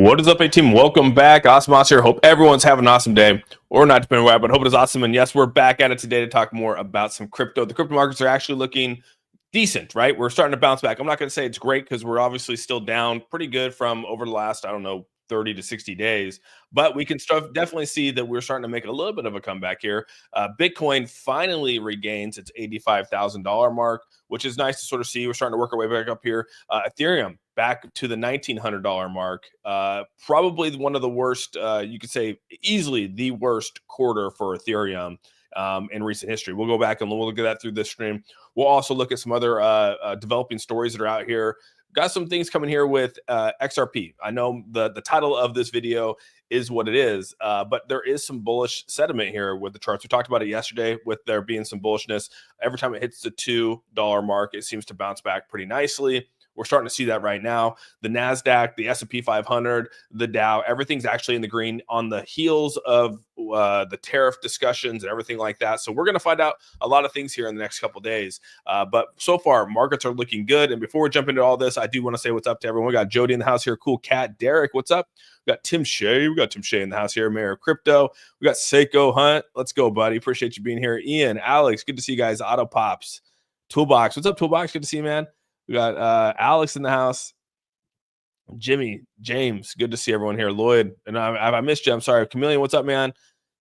What is up, A-Team? Welcome back. AuzSOME here. Hope everyone's having an awesome day, or not, depending on where, but hope it is awesome. And yes, we're back at it today to talk more about some crypto. The crypto markets are actually looking decent, right? We're starting to bounce back. I'm not going to say it's great because we're obviously still down pretty good from over the last, 30 to 60 days, but we can definitely see that we're starting to make a little bit of a comeback here. Bitcoin finally regains its $85,000 mark, which is nice to sort of see. We're starting to work our way back up here. Ethereum back to the $1,900 mark. Probably one of the worst, you could say easily the worst quarter for Ethereum in recent history. We'll go back and we'll look at that through this stream. We'll also look at some other developing stories that are out here. Got some things coming here with XRP. I know the title of this video is what it is, but there is some bullish sentiment here with the charts. We talked about it yesterday with there being some bullishness. Every time it hits the $2 mark, it seems to bounce back pretty nicely. We're starting to see that right now. The NASDAQ, the S&P 500, the Dow, everything's actually in the green on the heels of the tariff discussions and everything like that. So we're going to find out a lot of things here in the next couple of days. But so far, markets are looking good. And before we jump into all this, I do want to say what's up to everyone. We got Jody in the house here. Cool Cat. Derek, what's up? We got Tim Shea. We got Tim Shea in the house here. Mayor of Crypto. We got Seiko Hunt. Let's go, buddy. Appreciate you being here. Ian, Alex, good to see you guys. Auto Pops. Toolbox. What's up, Toolbox? Good to see you, man. We got Alex in the house. Jimmy, James, good to see everyone here. Lloyd, and I missed you. I'm sorry. Chameleon, what's up, man?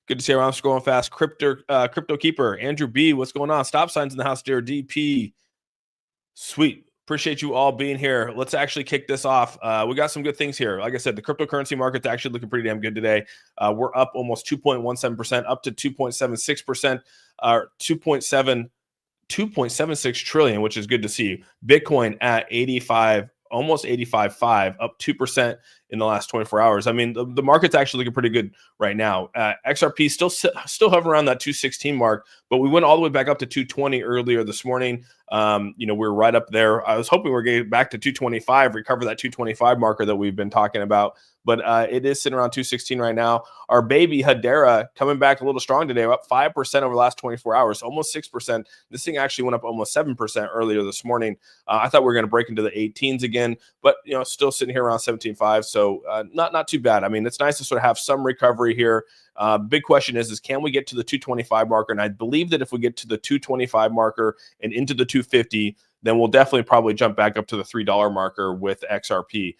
Good to see everyone. I'm scrolling fast. Crypto Keeper, Andrew B, what's going on? Stop signs in the house, dear DP. Sweet. Appreciate you all being here. Let's actually kick this off. We got some good things here. Like I said, the cryptocurrency market's actually looking pretty damn good today. We're up almost 2.17%, up to 2.76%, or 2.76 trillion, which is good to see. Bitcoin at 85, almost 85.5, up 2% in the last 24 hours. I mean, the market's actually looking pretty good right now. XRP still hovering around that 216 mark, but we went all the way back up to 220 earlier this morning. We're right up there. I was hoping we're getting back to 225, recover that 225 marker that we've been talking about, but it is sitting around 216 right now. Our baby Hedera coming back a little strong today. We're up 5% over the last 24 hours, almost 6%. This thing actually went up almost 7% earlier this morning. I thought we were going to break into the 18s again, but still sitting here around 17.5. So not too bad. I mean, it's nice to sort of have some recovery here. Big question is can we get to the 225 marker? And I believe that if we get to the 225 marker and into the 250, then we'll definitely probably jump back up to the $3 marker with XRP.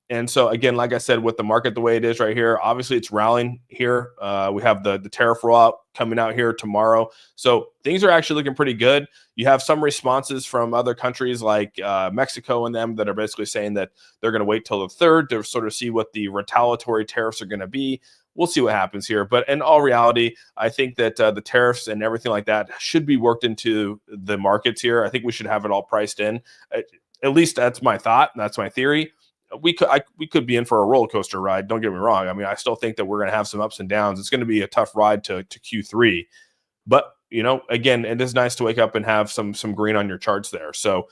And so again, like I said, with the market the way it is right here, obviously it's rallying here. We have the tariff rollout coming out here tomorrow. So things are actually looking pretty good. You have some responses from other countries like Mexico and them that are basically saying that they're going to wait till the 3rd to sort of see what the retaliatory tariffs are going to be. We'll see what happens here. But in all reality, I think that the tariffs and everything like that should be worked into the markets here. I think we should have it all priced in. At least that's my thought. That's my theory. We could be in for a roller coaster ride. Don't get me wrong. I mean, I still think that we're going to have some ups and downs. It's going to be a tough ride to Q3. But, again, it is nice to wake up and have some green on your charts there. So,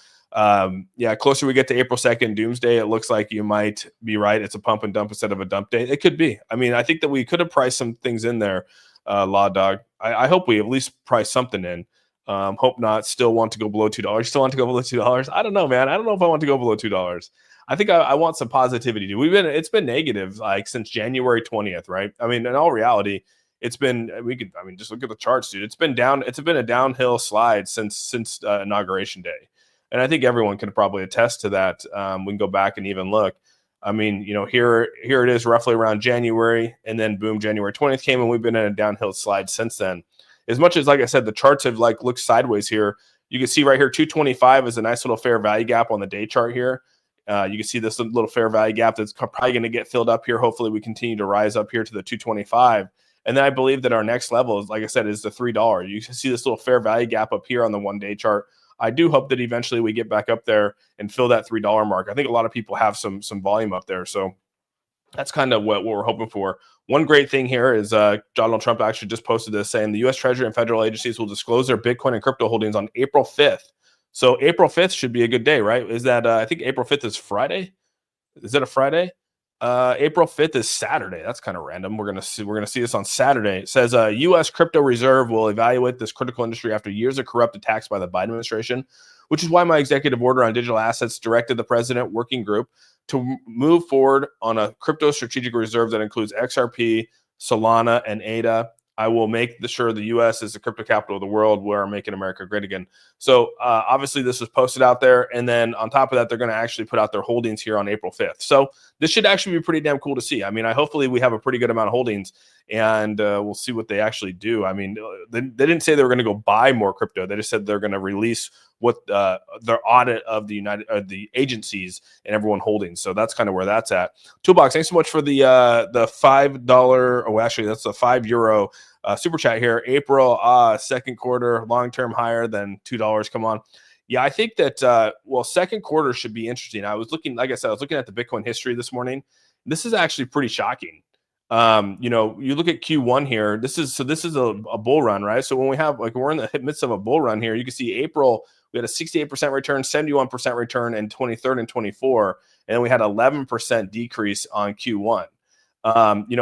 closer we get to April 2nd, doomsday, it looks like you might be right. It's a pump and dump instead of a dump day. It could be. I mean, I think that we could have priced some things in there, Law Dog. I hope we at least price something in. Hope not. Still want to go below $2. Still want to go below $2. I don't know, man. I don't know if I want to go below $2. I think I want some positivity. It's been negative like since January 20th, right? I mean, in all reality, it's been just look at the charts, dude. It's been down. It's been a downhill slide since inauguration day. And I think everyone can probably attest to that. We can go back and even look. I mean, here it is roughly around January, and then boom, January 20th came, and we've been in a downhill slide since then. As much as, like I said, the charts have looked sideways here. You can see right here, 225 is a nice little fair value gap on the day chart here. You can see this little fair value gap that's probably going to get filled up here. Hopefully, we continue to rise up here to the 225. And then I believe that our next level, is, like I said, is the $3. You can see this little fair value gap up here on the one-day chart. I do hope that eventually we get back up there and fill that $3 mark. I think a lot of people have some volume up there. So that's kind of what we're hoping for. One great thing here is Donald Trump actually just posted this saying the U.S. Treasury and federal agencies will disclose their Bitcoin and crypto holdings on April 5th. So April 5th should be a good day, right? Is that I think April 5th is Friday. Is it a Friday? April 5th is Saturday. That's kind of random. We're gonna see this on Saturday. It says U.S. crypto reserve will evaluate this critical industry after years of corrupt attacks by the Biden administration, which is why my executive order on digital assets directed the president working group to move forward on a crypto strategic reserve that includes XRP, Solana, and ADA. I will make sure the U.S. is the crypto capital of the world. We're making America great again. So obviously this was posted out there. And then on top of that, they're going to actually put out their holdings here on April 5th. So this should actually be pretty damn cool to see. I mean, hopefully we have a pretty good amount of holdings, and we'll see what they actually do. I mean, they didn't say they were going to go buy more crypto. They just said they're going to release what their audit of the agencies and everyone holding. So that's kind of where that's at. Toolbox, thanks so much for the $5. Oh, actually, that's a €5 super chat here. April second quarter long-term higher than $2. Come on. Yeah, I think that second quarter should be interesting. I was looking, like I said, I was looking at the Bitcoin history this morning. This is actually pretty shocking. You look at Q1 here. This is a bull run, right? So when we have we're in the midst of a bull run here, you can see April we had a 68% return, 71% return in 23rd and 24, and then we had 11% decrease on Q1.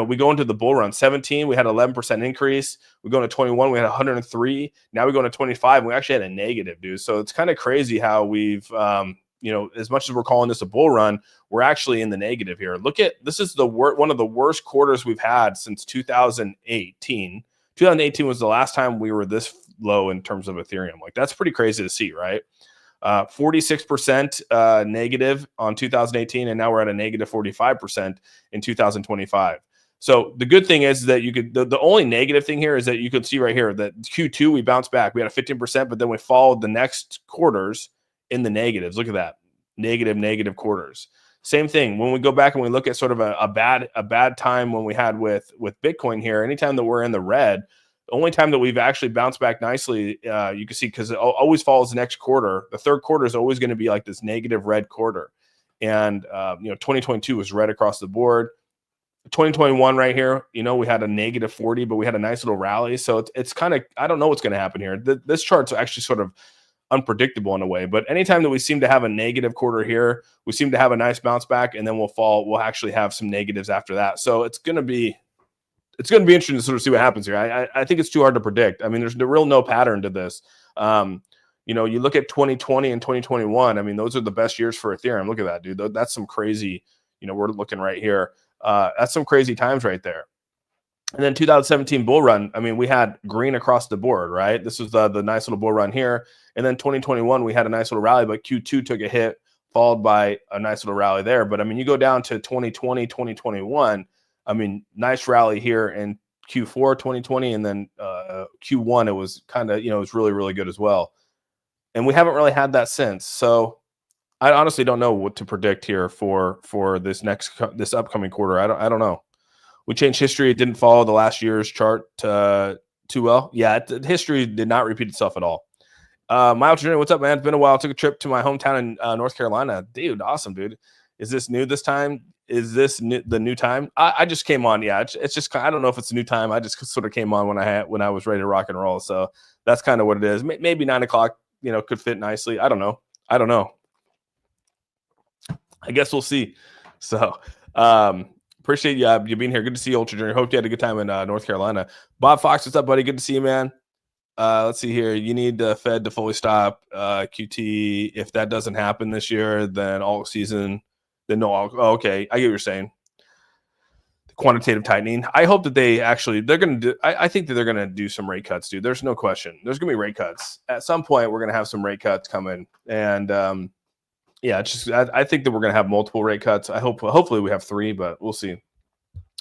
We go into the bull run 17, we had 11% increase. We go into 21, we had 103. Now we go into 25, we actually had a negative, dude. So it's kind of crazy how we've, as much as we're calling this a bull run, we're actually in the negative here. This is one of the worst quarters we've had since 2018. 2018 was the last time we were this low in terms of Ethereum. That's pretty crazy to see, right? 46% negative on 2018, and now we're at a negative 45% in 2025. So the good thing is that the only negative thing here is that you could see right here that Q2 we bounced back. We had a 15%, but then we followed the next quarters in the negatives. Look at that, negative quarters. Same thing when we go back and we look at sort of a bad time when we had with Bitcoin here. Anytime that we're in the red, the only time that we've actually bounced back nicely, you can see, because it always follows the next quarter. The third quarter is always going to be like this negative red quarter. And, 2022 was red across the board. 2021 right here, we had a negative 40, but we had a nice little rally. So it's kind of, I don't know what's going to happen here. This chart's actually sort of unpredictable in a way, but anytime that we seem to have a negative quarter here, we seem to have a nice bounce back, and then we'll actually have some negatives after that. So it's going to be interesting to sort of see what happens here. I think it's too hard to predict. I mean, there's no pattern to this. You look at 2020 and 2021. I mean, those are the best years for Ethereum. Look at that, dude. That's some crazy, we're looking right here. That's some crazy times right there. And then 2017 bull run. I mean, we had green across the board, right? This was the nice little bull run here. And then 2021, we had a nice little rally, but Q2 took a hit, followed by a nice little rally there. But I mean, you go down to 2020, 2021. I mean, nice rally here in Q4 2020, and then Q1 it was kind of, it was really, really good as well. And we haven't really had that since. So I honestly don't know what to predict here for this upcoming quarter. I don't know. We changed history. It didn't follow the last year's chart too well. Yeah, history did not repeat itself at all. Miles Jr., what's up, man? It's been a while. I took a trip to my hometown in North Carolina. Dude, awesome, dude. Is this new this time? Is this the new time? I just came on. Yeah, it's just, I don't know if it's a new time. I just sort of came on when I was ready to rock and roll. So that's kind of what it is. Maybe 9 o'clock, could fit nicely. I don't know. I guess we'll see. So appreciate you being here. Good to see you, Ultra Journey. Hope you had a good time in North Carolina. Bob Fox, what's up, buddy? Good to see you, man. Let's see here. You need the Fed to fully stop QT. If that doesn't happen this year, then all season. Okay, I get what you're saying. The quantitative tightening. I hope that they're going to do. I think that they're going to do some rate cuts, dude. There's no question. There's going to be rate cuts at some point. We're going to have some rate cuts coming, and it's just I think that we're going to have multiple rate cuts. Hopefully we have 3, but we'll see.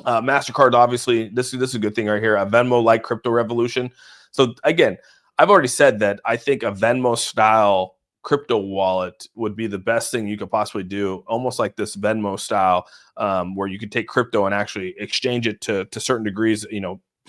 MasterCard, obviously, this is a good thing right here. A Venmo-like crypto revolution. So again, I've already said that I think a Venmo style crypto wallet would be the best thing you could possibly do, almost like this Venmo style, where you could take crypto and actually exchange it to certain degrees,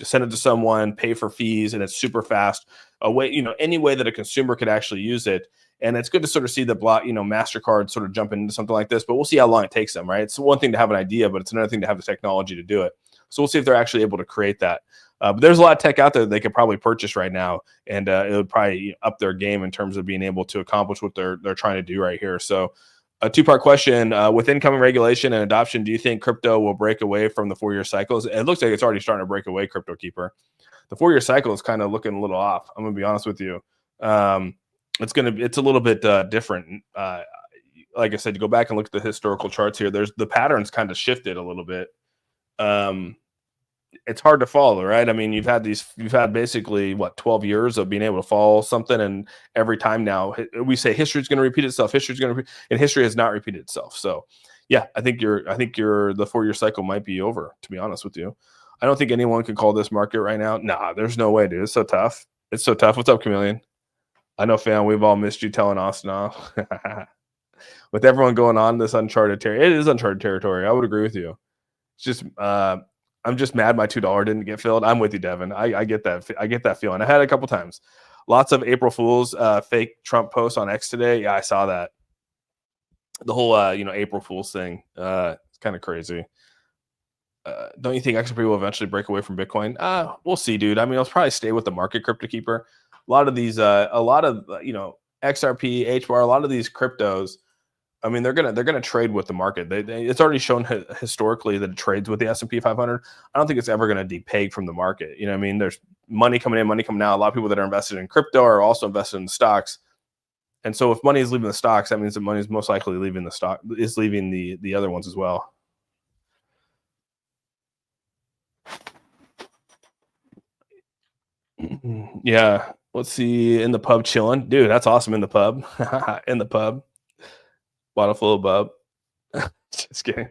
send it to someone, pay for fees, and it's super fast. Any way that a consumer could actually use it. And it's good to sort of see the MasterCard sort of jump into something like this, but we'll see how long it takes them, right? It's one thing to have an idea, but it's another thing to have the technology to do it. So we'll see if they're actually able to create that. But there's a lot of tech out there that they could probably purchase right now, and it would probably up their game in terms of being able to accomplish what they're trying to do right here. So A two-part question. With incoming regulation and adoption, do you think crypto will break away from the 4-year cycles? It looks like it's already starting to break away, Crypto Keeper. The 4-year cycle is kind of looking a little off. I'm going to be honest with you. It's a little bit different. Like I said, you go back and look at the historical charts here. The patterns kind of shifted a little bit. It's hard to follow, right? I mean, you've had basically 12 years of being able to follow something, and every time now we say history is going to repeat itself. And history has not repeated itself. So, yeah, I think the 4-year cycle might be over. To be honest with you, I don't think anyone can call this market right now. Nah, there's no way, dude. It's so tough. It's so tough. What's up, Chameleon? I know, fam. We've all missed you telling Austin off. With everyone going on this uncharted territory, it is uncharted territory. I would agree with you. It's just I'm just mad my $2 didn't get filled. I'm with you, Devin. I get that. I get that feeling. I had it a couple times. Lots of April Fools fake Trump posts on X today. Yeah, I saw that. The whole April Fools thing. It's kind of crazy. Don't you think XRP will eventually break away from Bitcoin? We'll see, dude. I mean, I'll probably stay with the market, Crypto Keeper. A lot of XRP, HBAR, a lot of these cryptos. I mean, they're gonna trade with the market. It's already shown historically that it trades with the S&P 500. I don't think it's ever gonna depeg from the market. You know what I mean? There's money coming in, money coming out. A lot of people that are invested in crypto are also invested in stocks. And so if money is leaving the stocks, that means that money is most likely leaving the other ones as well. Yeah. Let's see. In the pub chilling. Dude, that's awesome. In the pub. In the pub. Bottle full of bub. Just kidding.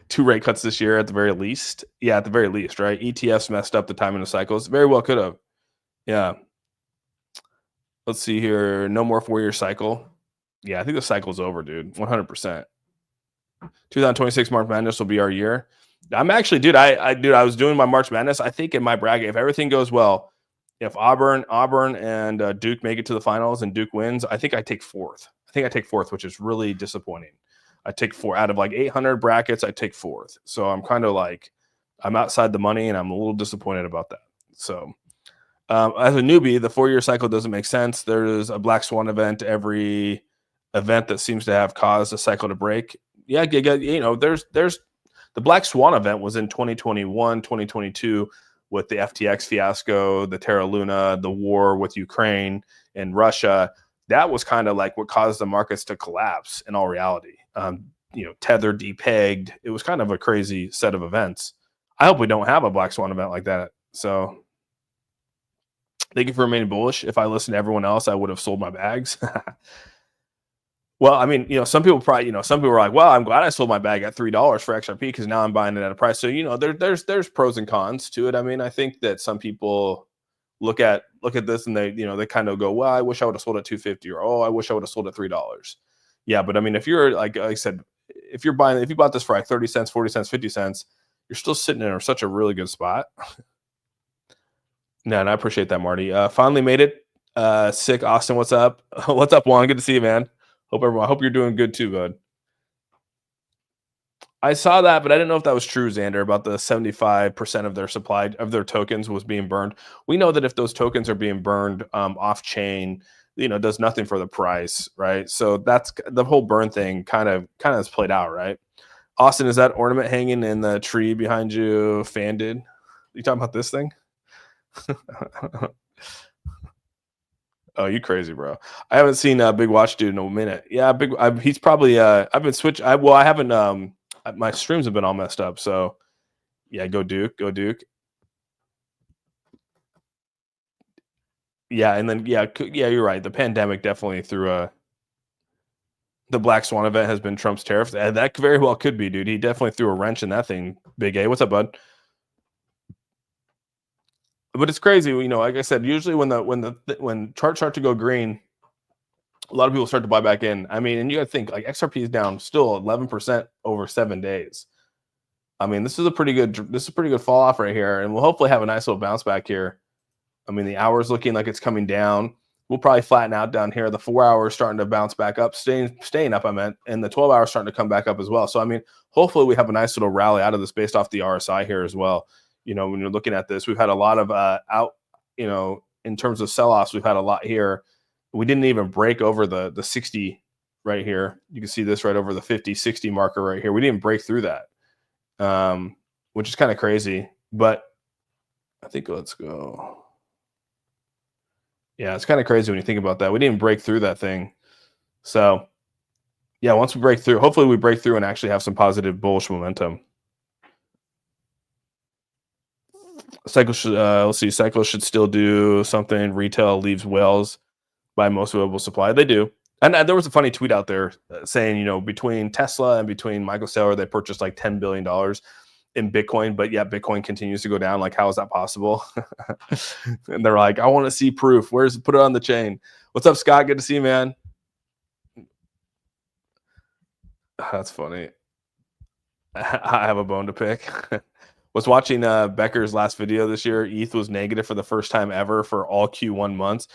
2 rate cuts this year at the very least. Yeah, at the very least, right? ETFs messed up the timing of cycles. Very well could have. Yeah. Let's see here. No more 4-year cycle. Yeah, I think the cycle's over, dude. 100%. 2026 March Madness will be our year. I'm actually, dude, I was doing my March Madness. I think in my bracket, if everything goes well, if Auburn and Duke make it to the finals and Duke wins, I think I take 4th. I take 4th, which is really disappointing. I take 4 out of like 800 brackets. I take 4th. So I'm kind of like, I'm outside the money and I'm a little disappointed about that. So as a newbie, the 4-year cycle doesn't make sense. There's a black swan event every event that seems to have caused a cycle to break. Yeah, there's the black swan event was in 2021, 2022 with the FTX fiasco, the Terra Luna, the war with Ukraine and Russia. That was kind of like what caused the markets to collapse in all reality. Tether depegged. It was kind of a crazy set of events. I hope we don't have a black swan event like that. So thank you for remaining bullish. If I listened to everyone else, I would have sold my bags. Well, I mean, some people were like, well, I'm glad I sold my bag at $3 for XRP because now I'm buying it at a price. So, there's pros and cons to it. I mean, I think that some people look at this and they kind of go, well, I wish I would have sold at $2.50 or, oh, I wish I would have sold at $3. Yeah. But I mean, if you're like I said, if you bought this for like 30 cents, 40 cents, 50 cents, you're still sitting in such a really good spot. No, and I appreciate that, Marty. Finally made it. Sick. Austin, what's up? What's up, Juan? Good to see you, man. I hope you're doing good too, bud. I saw that, but I didn't know if that was true, Xander, about the 75% of their supply of their tokens was being burned. We know that if those tokens are being burned off chain, does nothing for the price, right? So that's the whole burn thing kind of has played out, right? Austin, is that ornament hanging in the tree behind you fanded? You talking about this thing? Oh, you crazy, bro. I haven't seen Big Watch Dude in a minute. Yeah, he's probably I've been switching. I haven't my streams have been all messed up. So yeah, go Duke. Yeah, and then yeah, you're right. The pandemic definitely threw the Black Swan event has been Trump's tariffs. That very well could be, dude. He definitely threw a wrench in that thing. Big A, what's up, bud? But it's crazy, like I said, usually when charts start to go green, a lot of people start to buy back in. I mean, and you got to think like XRP is down still 11% over 7 days. I mean, this is a pretty good fall off right here, and we'll hopefully have a nice little bounce back here. I mean, the hour's looking like it's coming down. We'll probably flatten out down here. The 4 hours starting to bounce back up, staying up, I meant, and the 12 hours starting to come back up as well. So, I mean, hopefully we have a nice little rally out of this based off the RSI here as well. When you're looking at this, we've had a lot of in terms of sell-offs, we've had a lot here. We didn't even break over the 60 right here. You can see this right over the 50-60 marker right here. We didn't break through that, which is kind of crazy. But I think let's go. Yeah, it's kind of crazy when you think about that. We didn't break through that thing. So yeah, once we break through, hopefully we break through and actually have some positive bullish momentum. Cycle should, let's see, Cycle should still do something. Retail leaves whales by most available supply. They do. And there was a funny tweet out there saying, you know, between Tesla and between Michael Saylor, they purchased like $10 billion in Bitcoin, but yeah, Bitcoin continues to go down. Like, how is that possible? And they're like, I want to see proof. Put it on the chain. What's up, Scott? Good to see you, man. That's funny. I have a bone to pick. Was watching Becker's last video this year. ETH was negative for the first time ever for all Q1 months.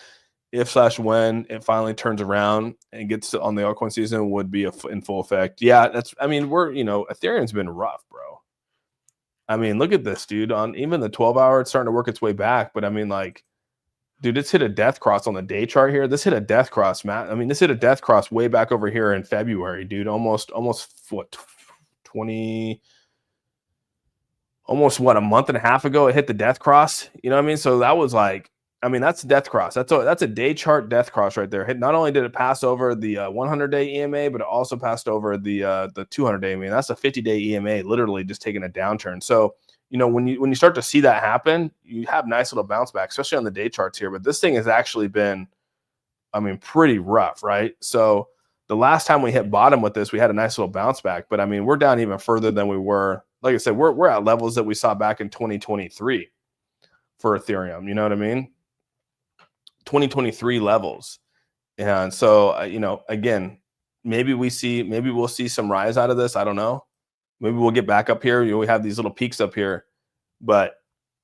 If/when it finally turns around and gets on the altcoin season, would be in full effect. Yeah, that's. I mean, Ethereum's been rough, bro. I mean, look at this, dude. On even the 12-hour, it's starting to work its way back. But I mean, like, dude, it's hit a death cross on the day chart here. This hit a death cross, Matt. I mean, this hit a death cross way back over here in February, dude. Almost what 20. Almost what, a month and a half ago, it hit the death cross. You know what I mean? So that was like, I mean, that's death cross. That's a day chart death cross right there. Not only did it pass over the 100-day EMA, but it also passed over the 200-day EMA. That's a 50-day EMA, literally just taking a downturn. So, you know, when you start to see that happen, you have nice little bounce back, especially on the day charts here. But this thing has actually been, I mean, pretty rough, right? So the last time we hit bottom with this, we had a nice little bounce back. But I mean, we're down even further than we were. Like I said, we're at levels that we saw back in 2023 for Ethereum. You know what I mean? 2023 levels. And so, you know, again, maybe we'll see some rise out of this. I don't know. Maybe we'll get back up here. You know, we have these little peaks up here, but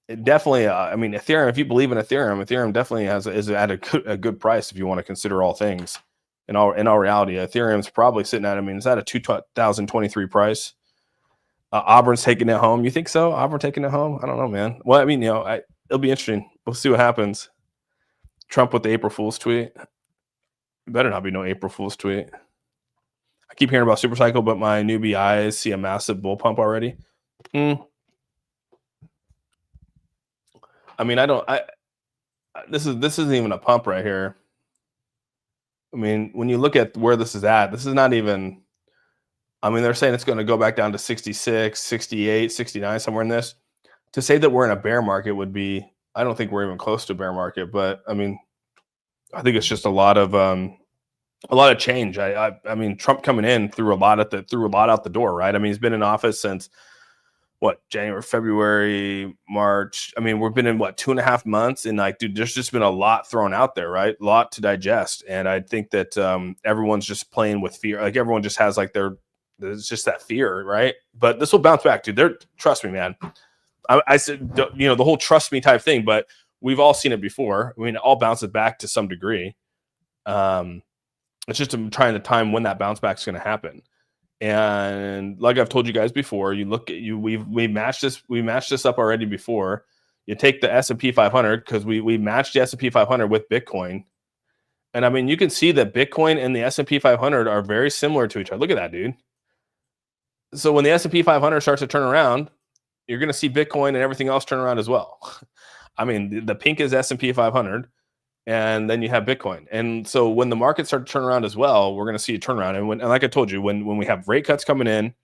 it definitely, I mean, Ethereum, if you believe in Ethereum definitely is at a good price if you want to consider all things. In all reality, Ethereum's probably sitting at, I mean, is that a 2023 price? Auburn's taking it home. You think so? Auburn taking it home? I don't know, man. Well, I mean, you know, it'll be interesting. We'll see what happens. Trump with the April Fool's tweet. Better not be no April Fool's tweet. I keep hearing about super cycle, but my newbie eyes see a massive bull pump already. I mean, this isn't even a pump right here. I mean, when you look at where this is at, this is not even, I mean, they're saying it's going to go back down to 66, 68, 69, somewhere in this. To say that we're in a bear market would be, I don't think we're even close to a bear market, but I mean, I think it's just a lot of change. I mean, Trump coming in threw a lot out the door, right? I mean, he's been in office since what, January, February, March. I mean, we've been in what, 2.5 months, and like, dude, there's just been a lot thrown out there, right? A lot to digest, and I think that everyone's just playing with fear. Like, everyone just has like there's just that fear, right? But this will bounce back, dude. Trust me, man. I said, you know, the whole trust me type thing, but we've all seen it before. I mean, it all bounces back to some degree. It's just trying to time when that bounce back is going to happen. And like I've told you guys before, we matched this up already before. You take the S&P 500, because we matched the S&P 500 with Bitcoin. And I mean, you can see that Bitcoin and the S&P 500 are very similar to each other. Look at that, dude. So when the S&P 500 starts to turn around, you're going to see Bitcoin and everything else turn around as well. I mean, the pink is S&P 500, and then you have Bitcoin. And so when the markets start to turn around as well, we're going to see a turnaround. And like I told you, when we have rate cuts coming in,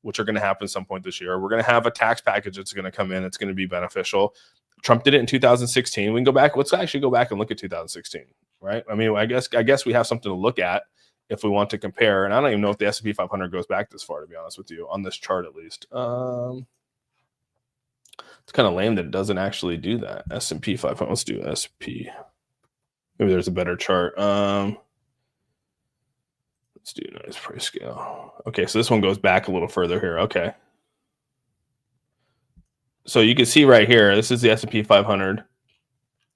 which are going to happen at some point this year, we're going to have a tax package that's going to come in. It's going to be beneficial. Trump did it in 2016. We can go back. Let's actually go back and look at 2016, right? I mean, I guess we have something to look at if we want to compare. And I don't even know if the S&P 500 goes back this far, to be honest with you, on this chart at least. It's kind of lame that it doesn't actually do that. S&P 500. Let's do SP. Maybe there's a better chart. Let's do nice price scale. Okay, so this one goes back a little further here. Okay. So you can see right here, this is the S&P 500,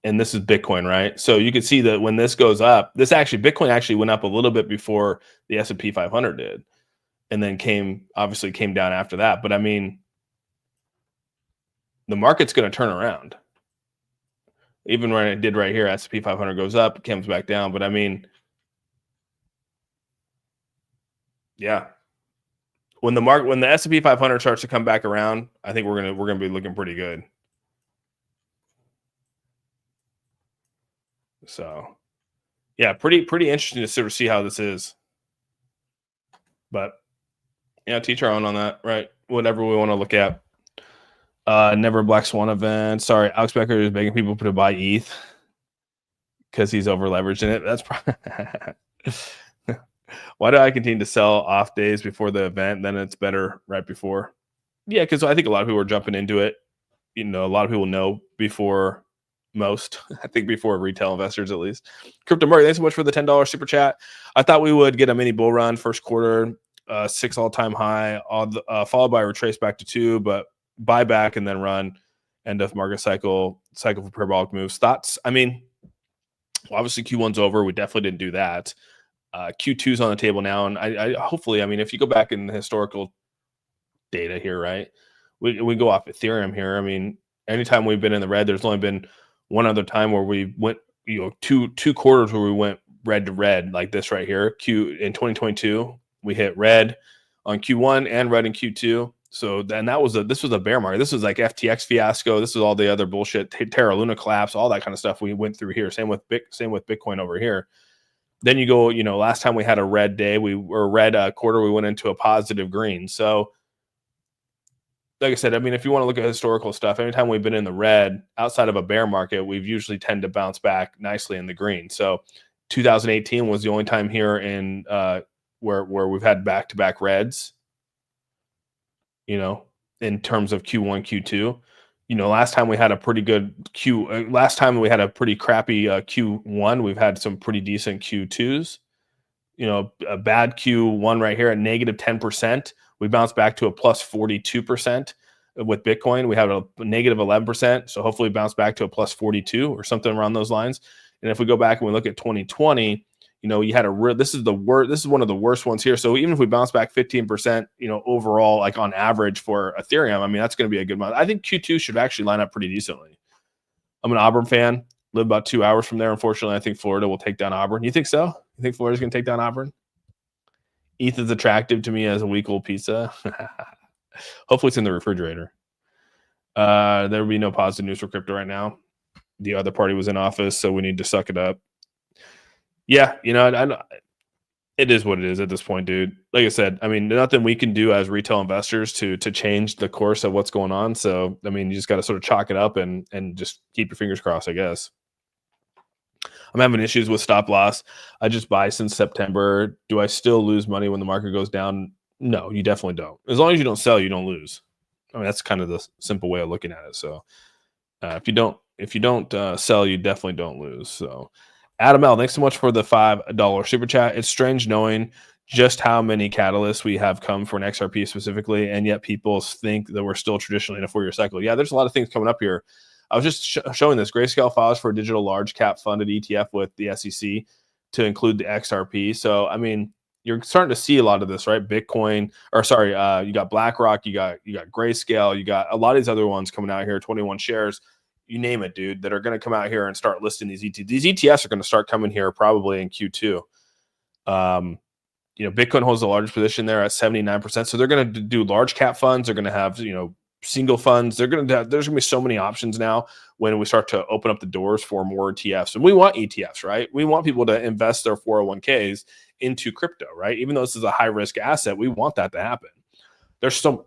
and this is Bitcoin, right? So you can see that when this goes up, Bitcoin actually went up a little bit before the S&P 500 did, and then obviously came down after that. But I mean, the market's going to turn around. Even when it did right here, S&P 500 goes up, comes back down. But I mean, Yeah. When the S&P 500 starts to come back around, I think we're gonna be looking pretty good. So yeah, pretty interesting to sort of see how this is. But yeah, teach our own on that, right? Whatever we want to look at. Never Black Swan event. Sorry, Alex Becker is begging people to buy ETH because he's over leveraged in it. That's probably why do I continue to sell off days before the event? Then it's better right before. Yeah, because I think a lot of people are jumping into it. You know, a lot of people know before most. I think before retail investors at least. Crypto Murray, thanks so much for the $10 super chat. I thought we would get a mini bull run first quarter, 6 all-time high, followed by a retrace back to 2, but buy back and then run end of market cycle for parabolic moves. Thoughts? I mean, obviously Q1's over. We definitely didn't do that. Q2's on the table now, and I hopefully, I mean, if you go back in the historical data here, right, we go off Ethereum here. I mean, anytime we've been in the red, there's only been one other time where we went, you know, two quarters where we went red to red like this right here. In 2022, we hit red on Q1 and red in Q2. So then this was a bear market. This was like FTX fiasco. This was all the other bullshit, Terra Luna collapse, all that kind of stuff we went through here. Same with Bitcoin over here. Then you go, you know, last time we had a red day, red quarter, we went into a positive green. So like I said, I mean, if you want to look at historical stuff, anytime we've been in the red outside of a bear market, we've usually tend to bounce back nicely in the green. So 2018 was the only time here in where we've had back-to-back reds, you know, in terms of Q1, Q2. You know, last time we had a pretty good last time we had a pretty crappy Q1, we've had some pretty decent Q2s. You know, a bad Q1 right here at negative 10%. We bounced back to a plus 42% with Bitcoin. We have a negative 11%. So hopefully bounce back to a plus 42 or something around those lines. And if we go back and we look at 2020, you know, you had this is one of the worst ones here. So even if we bounce back 15%, you know, overall, like on average for Ethereum, I mean, that's going to be a good month. I think Q2 should actually line up pretty decently. I'm an Auburn fan, live about 2 hours from there. Unfortunately, I think Florida will take down Auburn. You think so? You think Florida's going to take down Auburn? ETH is attractive to me as a week-old pizza. Hopefully it's in the refrigerator. There will be no positive news for crypto right now. The other party was in office, so we need to suck it up. Yeah, you know, it is what it is at this point, dude. Like I said, I mean, nothing we can do as retail investors to change the course of what's going on. So, I mean, you just got to sort of chalk it up and just keep your fingers crossed, I guess. I'm having issues with stop loss. I just buy since September. Do I still lose money when the market goes down? No, you definitely don't. As long as you don't sell, you don't lose. I mean, that's kind of the simple way of looking at it. So if you don't sell, you definitely don't lose. So Adam L, thanks so much for the $5 super chat. It's strange knowing just how many catalysts we have come for an XRP specifically, and yet people think that we're still traditionally in a 4-year cycle. Yeah, there's a lot of things coming up here. I was just showing this. Grayscale files for a digital large cap funded ETF with the SEC to include the XRP. So, I mean, you're starting to see a lot of this, right? Bitcoin, or sorry, you got BlackRock, you got Grayscale, you got a lot of these other ones coming out here, 21 shares, you name it, dude, that are going to come out here and start listing these ETFs. These ETFs are going to start coming here probably in Q2. You know, Bitcoin holds the largest position there at 79%. So they're going to do large cap funds. They're going to have, you know, single funds. There's going to be so many options now when we start to open up the doors for more ETFs. And we want ETFs, right? We want people to invest their 401ks into crypto, right? Even though this is a high risk asset, we want that to happen. There's so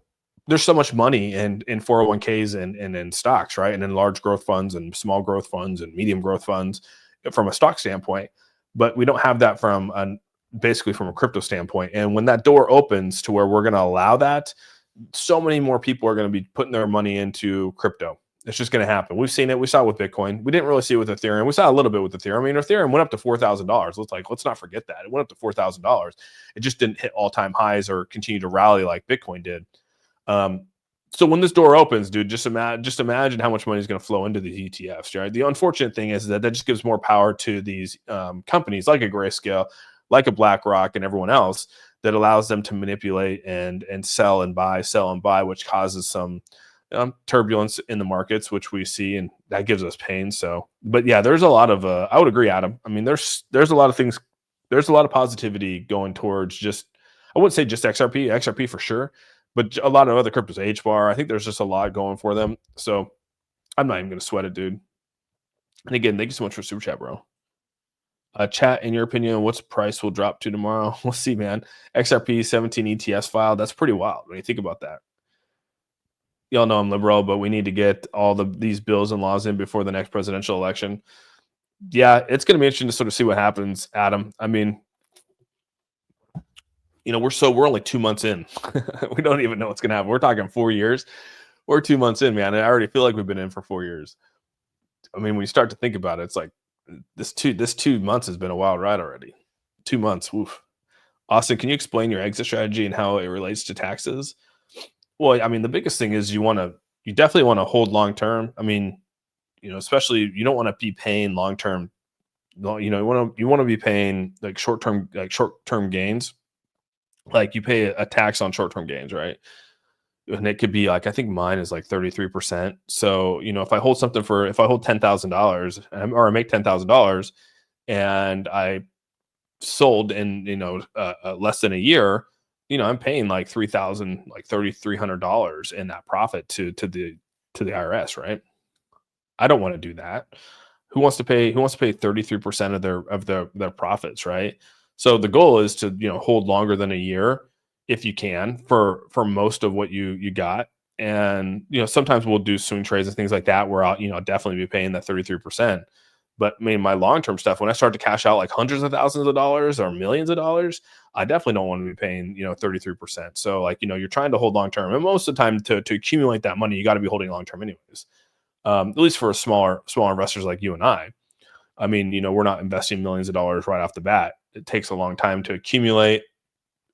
much money in 401ks and in stocks, right? And in large growth funds and small growth funds and medium growth funds from a stock standpoint. But we don't have that basically from a crypto standpoint. And when that door opens to where we're going to allow that, so many more people are going to be putting their money into crypto. It's just going to happen. We've seen it. We saw it with Bitcoin. We didn't really see it with Ethereum. We saw a little bit with Ethereum. I mean, Ethereum went up to $4,000. Let's not forget that. It went up to $4,000. It just didn't hit all-time highs or continue to rally like Bitcoin did. So when this door opens, dude, just imagine how much money is going to flow into these ETFs, right? The unfortunate thing is that just gives more power to these companies like a Grayscale, like a BlackRock and everyone else, that allows them to manipulate and sell and buy, which causes some turbulence in the markets, which we see, and that gives us pain. So, but yeah, there's a lot of, I would agree, Adam. I mean, there's a lot of things, there's a lot of positivity going towards just I wouldn't say just XRP for sure, but a lot of other cryptos, HBAR. I think there's just a lot going for them. So I'm not even gonna sweat it, dude. And again, thank you so much for super chat, bro. Chat, in your opinion, what's price will drop to tomorrow? We'll see, man. XRP 17 ETFs file. That's pretty wild when you think about that. Y'all know I'm liberal, but we need to get all these bills and laws in before the next presidential election. Yeah, it's going to be interesting to sort of see what happens, Adam. I mean, we're only 2 months in. We don't even know what's going to happen. We're talking 4 years. We're 2 months in, man. And I already feel like we've been in for 4 years. I mean, when you start to think about it, it's like this 2 months has been a wild ride already. 2 months. Woof. Austin, can you explain your exit strategy and how it relates to taxes? Well, I mean, the biggest thing is you definitely want to hold long term. I mean, especially you don't want to be paying long term. You want to be paying like short term gains. Like you pay a tax on short term gains, right? And it could be like, I think mine is like 33%. So if I hold $10,000 or I make $10,000 and I sold in less than a year, I'm paying like $3,300 in that profit to the IRS, right? I don't want to do that. Who wants to pay 33% of their profits, right? So the goal is to hold longer than a year if you can for most of what you got. And sometimes we'll do swing trades and things like that where I'll definitely be paying that 33%. But I mean, my long-term stuff, when I start to cash out like hundreds of thousands of dollars or millions of dollars, I definitely don't want to be paying 33%. So like you're trying to hold long-term, and most of the time to accumulate that money, you got to be holding long-term anyways. At least for smaller investors like you and I. I mean, we're not investing millions of dollars right off the bat. It takes a long time to accumulate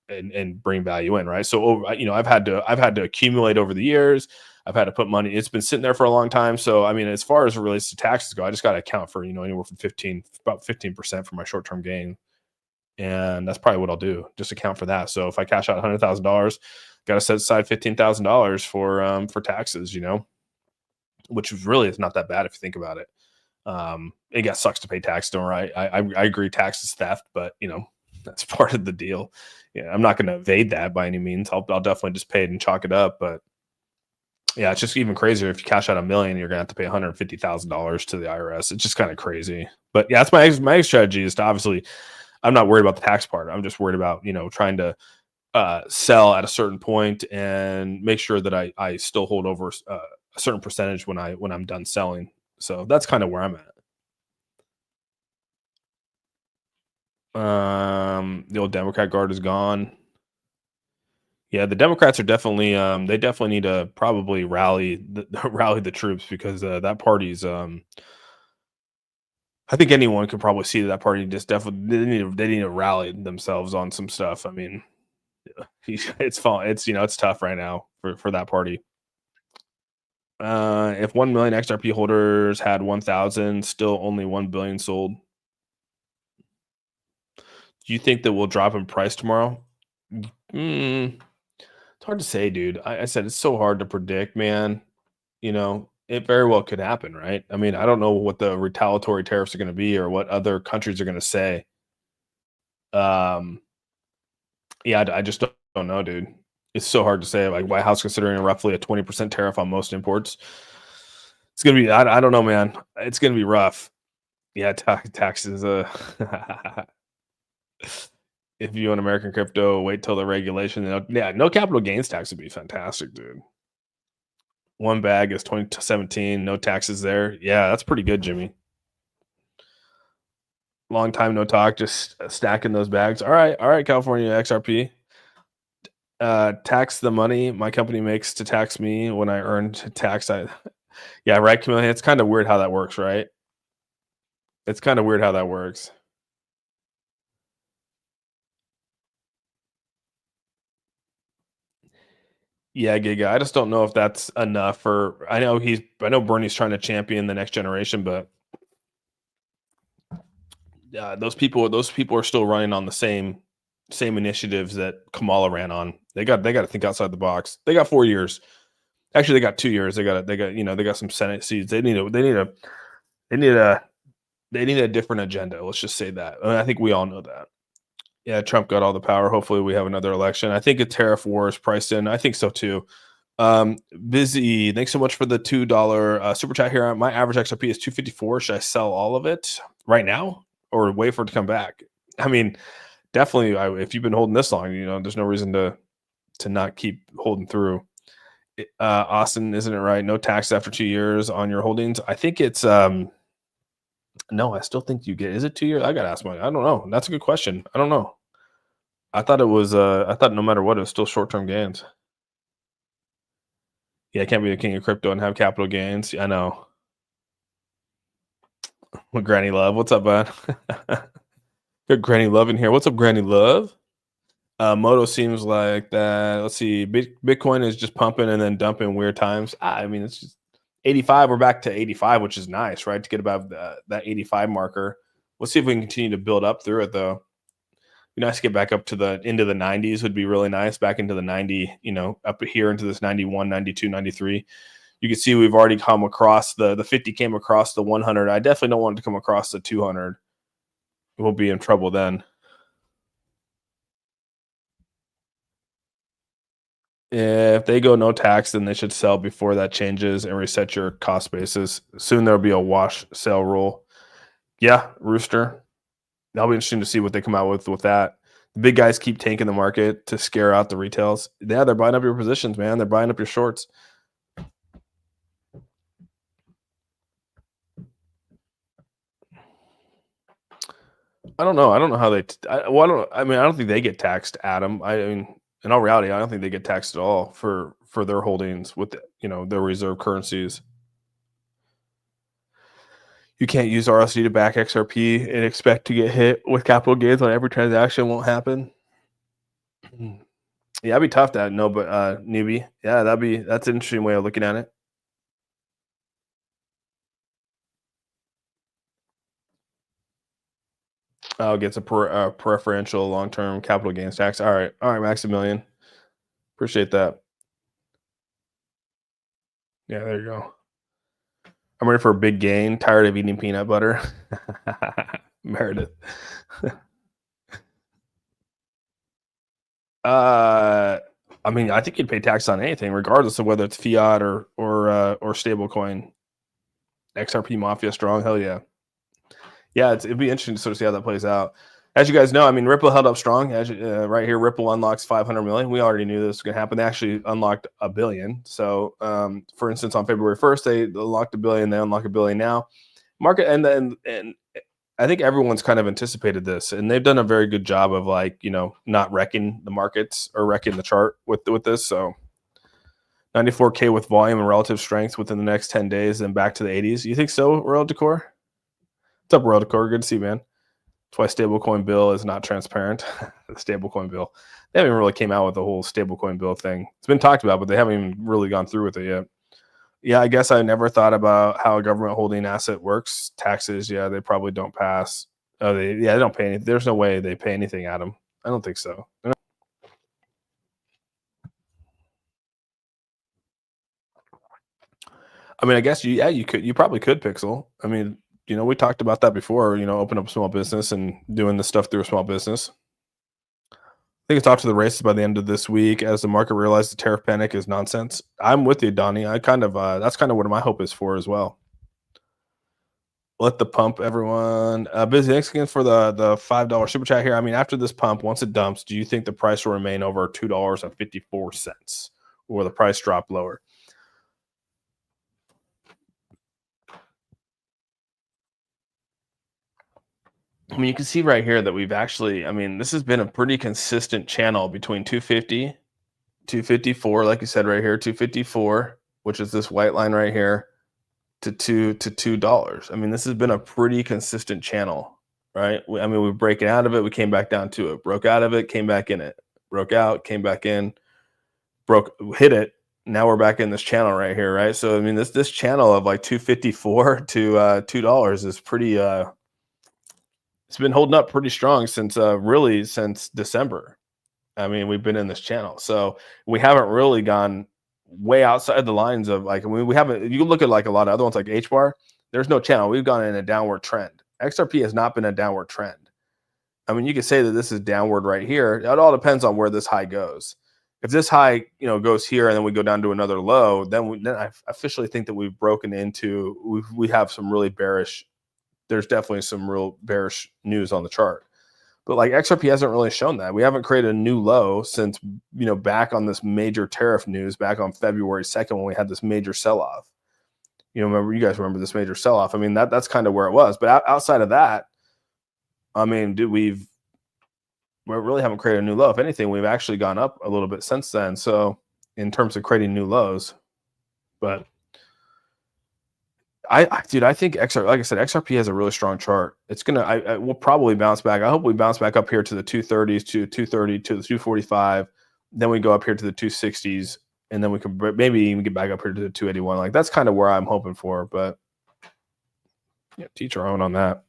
and bring value in, right? So I've had to accumulate over the years. I've had to put money. It's been sitting there for a long time. So I mean, as far as it relates to taxes go, I just got to account for anywhere from about 15% for my short term gain, and that's probably what I'll do. Just account for that. So if I cash out $100,000, got to set aside $15,000 for taxes. Which really is not that bad if you think about it. It sucks to pay tax, don't I? I agree, tax is theft, but that's part of the deal. Yeah, I'm not going to evade that by any means. I'll definitely just pay it and chalk it up. But yeah, it's just even crazier if you cash out $1 million, you're going to have to pay $150,000 to the IRS. It's just kind of crazy. But yeah, that's my strategy is to obviously, I'm not worried about the tax part. I'm just worried about trying to sell at a certain point and make sure that I still hold over a certain percentage when I'm done selling. So that's kind of where I'm at. The old Democrat guard is gone. Yeah, the Democrats are definitely they definitely need to probably rally the troops because that party's I think anyone could probably see that party just definitely they need to rally themselves on some stuff. I mean, it's fun. It's tough right now for that party. If 1 million XRP holders had 1,000, still only 1 billion sold. Do you think that will drop in price tomorrow? It's hard to say, dude. I said it's so hard to predict, man. It very well could happen, right? I mean, I don't know what the retaliatory tariffs are going to be or what other countries are going to say. Yeah, I just don't know, dude. It's so hard to say. Like White House considering roughly a 20% tariff on most imports. It's gonna be. I don't know, man. It's gonna be rough. Yeah, taxes. If you own American crypto, wait till the regulation. Yeah, no capital gains tax would be fantastic, dude. One bag is 2017, no taxes there. Yeah, that's pretty good, Jimmy. Long time no talk, just stacking those bags. All right, California XRP. Tax the money my company makes to tax me when I earn tax. Yeah, right, Camille. It's kind of weird how that works, right? It's kind of weird how that works. Yeah, Giga. I just don't know if that's enough for. I know Bernie's trying to champion the next generation, but those people are still running on the same initiatives that Kamala ran on. They got to think outside the box. They got 4 years. Actually, they got 2 years. They got some Senate seats. They need a different agenda. Let's just say that. I think we all know that. Yeah, Trump got all the power. Hopefully, we have another election. I think a tariff war is priced in. I think so too. Busy. Thanks so much for the $2 super chat here. My average XRP is 254. Should I sell all of it right now or wait for it to come back? I mean, definitely. If you've been holding this long, there's no reason to not keep holding through. Austin, isn't it right? No tax after 2 years on your holdings. I think it's no. I still think you get. Is it 2 years? I gotta ask I don't know. That's a good question. I don't know. I thought it was. I thought no matter what, it was still short term gains. Yeah, I can't be the king of crypto and have capital gains. I know. What Granny Love? What's up, bud? Good Granny Love in here. What's up, Granny Love? Moto seems like that. Let's see. Bitcoin is just pumping and then dumping weird times. I mean, it's just 85. We're back to 85, which is nice, right? To get above that 85 marker. We'll see if we can continue to build up through it, though. Be nice to get back up to into the 90s would be really nice. Back into the 90, up here into this 91, 92, 93. You can see we've already come across the 50 came across the 100. I definitely don't want it to come across the 200. We'll be in trouble then. If they go no tax, then they should sell before that changes and reset your cost basis. Soon there'll be a wash sale rule. Yeah, Rooster. That'll be interesting to see what they come out with that. The big guys keep tanking the market to scare out the retails. Yeah, they're buying up your positions, man. They're buying up your shorts. I don't know. I don't know how they. I don't think they get taxed, Adam. I mean, in all reality, I don't think they get taxed at all for their holdings with their reserve currencies. You can't use RSD to back XRP and expect to get hit with capital gains on every transaction. Won't happen. Yeah, that'd be tough to know, but newbie. Yeah, that's an interesting way of looking at it. Gets a preferential long-term capital gains tax. All right, Maximilian. Appreciate that. Yeah, there you go. I'm ready for a big gain. Tired of eating peanut butter. Meredith. I mean, I think you'd pay tax on anything, regardless of whether it's fiat or stable coin. XRP Mafia strong, hell yeah. Yeah, it'd be interesting to sort of see how that plays out. As you guys know, I mean, Ripple held up strong. Right here, Ripple unlocks 500 million. We already knew this was going to happen. They actually unlocked $1 billion. So, for instance, on February 1st, they unlocked $1 billion. They unlock $1 billion now. Market and I think everyone's kind of anticipated this, and they've done a very good job of not wrecking the markets or wrecking the chart with this. So, 94K with volume and relative strength within the next 10 days, and back to the 80s. You think so, Royal Decor? What's up, Royal Decor? Good to see you, man. That's why stablecoin bill is not transparent. The stablecoin bill. They haven't really came out with the whole stablecoin bill thing. It's been talked about, but they haven't even really gone through with it yet. Yeah, I guess I never thought about how a government holding asset works. Taxes, yeah, they probably don't pass. They don't pay anything. There's no way they pay anything at them. I don't think so. I mean, I guess you probably could Pixel. I mean, we talked about that before, open up a small business and doing the stuff through a small business. I think it's off to the races by the end of this week as the market realizes the tariff panic is nonsense. I'm with you, Donnie. That's kind of what my hope is for as well. Let the pump, everyone. Busy, thanks again for the $5 super chat here. I mean, after this pump, once it dumps, do you think the price will remain over $2.54 or the price drop lower? I mean, you can see right here that we've actually, this has been a pretty consistent channel between 250, 254, like you said right here, 254, which is this white line right here, to $2. I mean, this has been a pretty consistent channel, right? We're breaking out of it. We came back down to it, broke out of it, came back in it, broke out, came back in, hit it. Now we're back in this channel right here, right? So, I mean, this channel of like 254 to $2 is pretty, it's been holding up pretty strong since December. I mean, we've been in this channel, so we haven't really gone way outside the lines of we haven't. You look at like a lot of other ones like HBAR. There's no channel. We've gone in a downward trend. XRP has not been a downward trend. I mean, you could say that this is downward right here. It all depends on where this high goes. If this high, goes here and then we go down to another low, then I officially think that we've broken into, we have some really bearish. There's definitely some real bearish news on the chart. But like XRP hasn't really shown that. We haven't created a new low since, back on this major tariff news back on February 2nd when we had this major sell-off. You guys remember this major sell-off. I mean, that's kind of where it was. But outside of that, I mean, we really haven't created a new low. If anything, we've actually gone up a little bit since then. So in terms of creating new lows, but I think XRP, like I said, XRP has a really strong chart. It's gonna, we'll probably bounce back. I hope we bounce back up here to the 230s, to 230, to the 245. Then we go up here to the 260s, and then we can maybe even get back up here to the 281. Like that's kind of where I'm hoping for. But yeah, teach our own on that.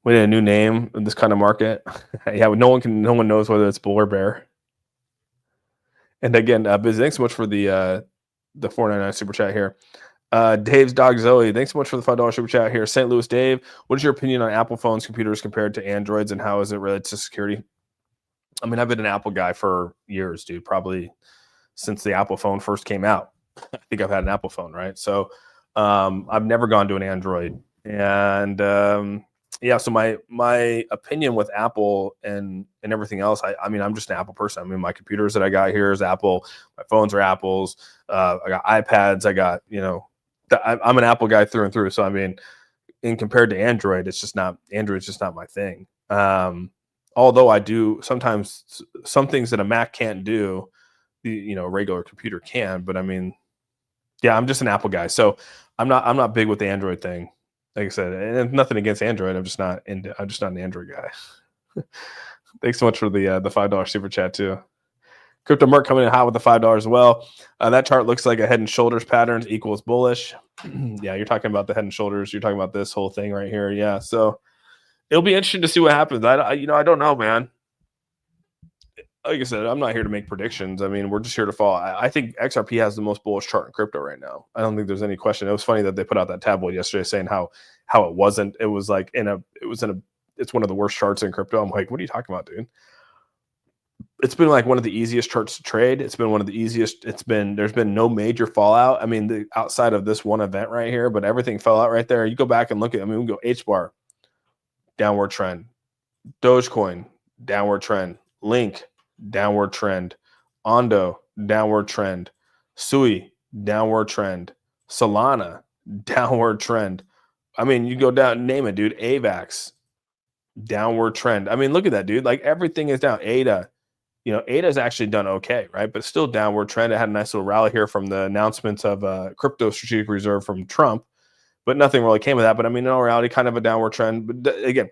We need a new name in this kind of market. Yeah, no one knows whether it's bull or bear. And again, Biz, thanks so much for the 499 super chat here. Dave's dog Zoe, thanks so much for the $5 super chat here. St. Louis Dave, what is your opinion on Apple phones, computers compared to Androids, and how is it related to security? I mean, I've been an Apple guy for years, dude. Probably since the Apple phone first came out. I think I've had an Apple phone, right? So I've never gone to an Android. And yeah, so my opinion with Apple and everything else, I mean, I'm just an Apple person. I mean, my computers that I got here is Apple. My phones are Apples. I got iPads. I got, I'm an Apple guy through and through. So I mean, in compared to Android, Android's just not my thing. Although I do sometimes some things that a Mac can't do, a regular computer can. But I mean, yeah, I'm just an Apple guy. So I'm not big with the Android thing. Like I said, and nothing against Android. I'm just not an Android guy. Thanks so much for the $5 super chat too. Crypto Merc coming in hot with the $5 as well. That chart looks like a head and shoulders patterns equals bullish. Yeah, you're talking about the head and shoulders. You're talking about this whole thing right here. Yeah, so it'll be interesting to see what happens. I don't know, man. Like I said, I'm not here to make predictions. I mean, we're just here to follow. I think XRP has the most bullish chart in crypto right now. I don't think there's any question. It was funny that they put out that tabloid yesterday saying how it wasn't. It was like it's one of the worst charts in crypto. I'm like, what are you talking about, dude? It's been like one of the easiest charts to trade. It's been one of the easiest. There's been no major fallout. I mean, outside of this one event right here, but everything fell out right there. You go back and look at, we go HBAR, downward trend, Dogecoin, downward trend, Link, downward trend, Ondo, downward trend, Sui, downward trend, Solana, downward trend. I mean, you go down, name it, dude. AVAX, downward trend. I mean, look at that, dude. Like everything is down. ADA, ADA's actually done okay, right? But still downward trend. It had a nice little rally here from the announcements of crypto strategic reserve from Trump, but nothing really came of that. But I mean, in all reality, kind of a downward trend. But again,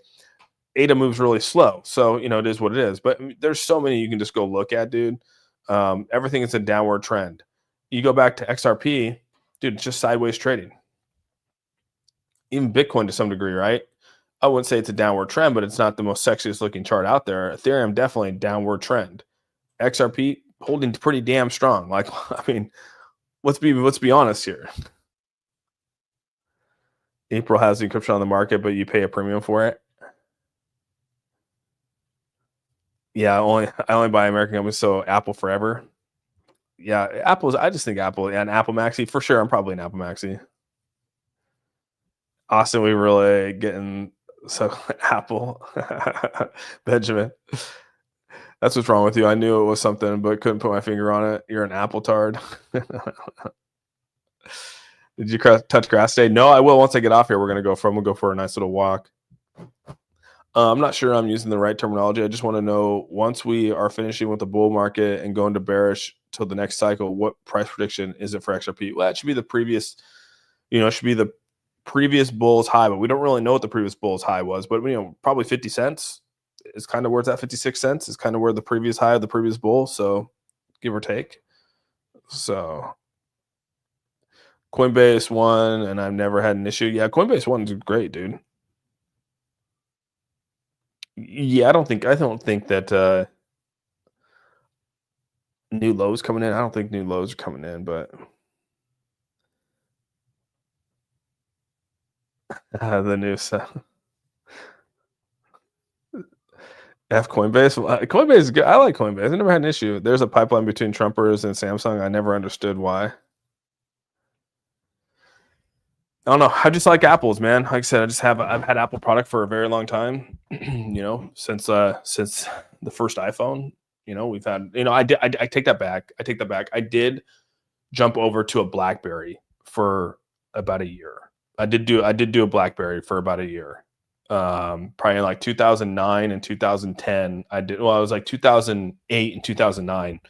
ADA moves really slow. So, it is what it is. But there's so many you can just go look at, dude. Everything is a downward trend. You go back to XRP, dude, it's just sideways trading. Even Bitcoin to some degree, right? I wouldn't say it's a downward trend, but it's not the most sexiest looking chart out there. Ethereum, definitely downward trend. XRP holding pretty damn strong. Like, I mean, let's be honest here. April has the encryption on the market, but you pay a premium for it. Yeah, I only buy American companies, so Apple forever. Yeah, I just think Apple and Apple Maxi for sure. I'm probably an Apple Maxi. Austin, we really getting so Apple. Benjamin, that's what's wrong with you. I knew it was something, but couldn't put my finger on it. You're an Apple tard. Did you touch grass today? No, I will once I get off here. We'll go for a nice little walk. I'm not sure I'm using the right terminology. I just want to know, once we are finishing with the bull market and going to bearish till the next cycle, what price prediction is it for XRP? Well, it should be the previous, it should be the previous bull's high, but we don't really know what the previous bull's high was. But probably 50 cents is kind of where it's at. 56 cents is kind of where the previous high of the previous bull. So give or take. So Coinbase won, and I've never had an issue. Yeah, Coinbase won is great, dude. Yeah, I don't think that new lows coming in. I don't think new lows are coming in, but the new stuff. F Coinbase. Coinbase is good. I like Coinbase. I never had an issue. There's a pipeline between Trumpers and Samsung. I never understood why. I don't know. I just like apples, man. Like I said, I've had Apple product for a very long time. Since the first iPhone. We've had. I take that back. I did jump over to a BlackBerry for about a year. I did do a BlackBerry for about a year. Probably in like 2009 and 2010. It was like 2008 and 2009.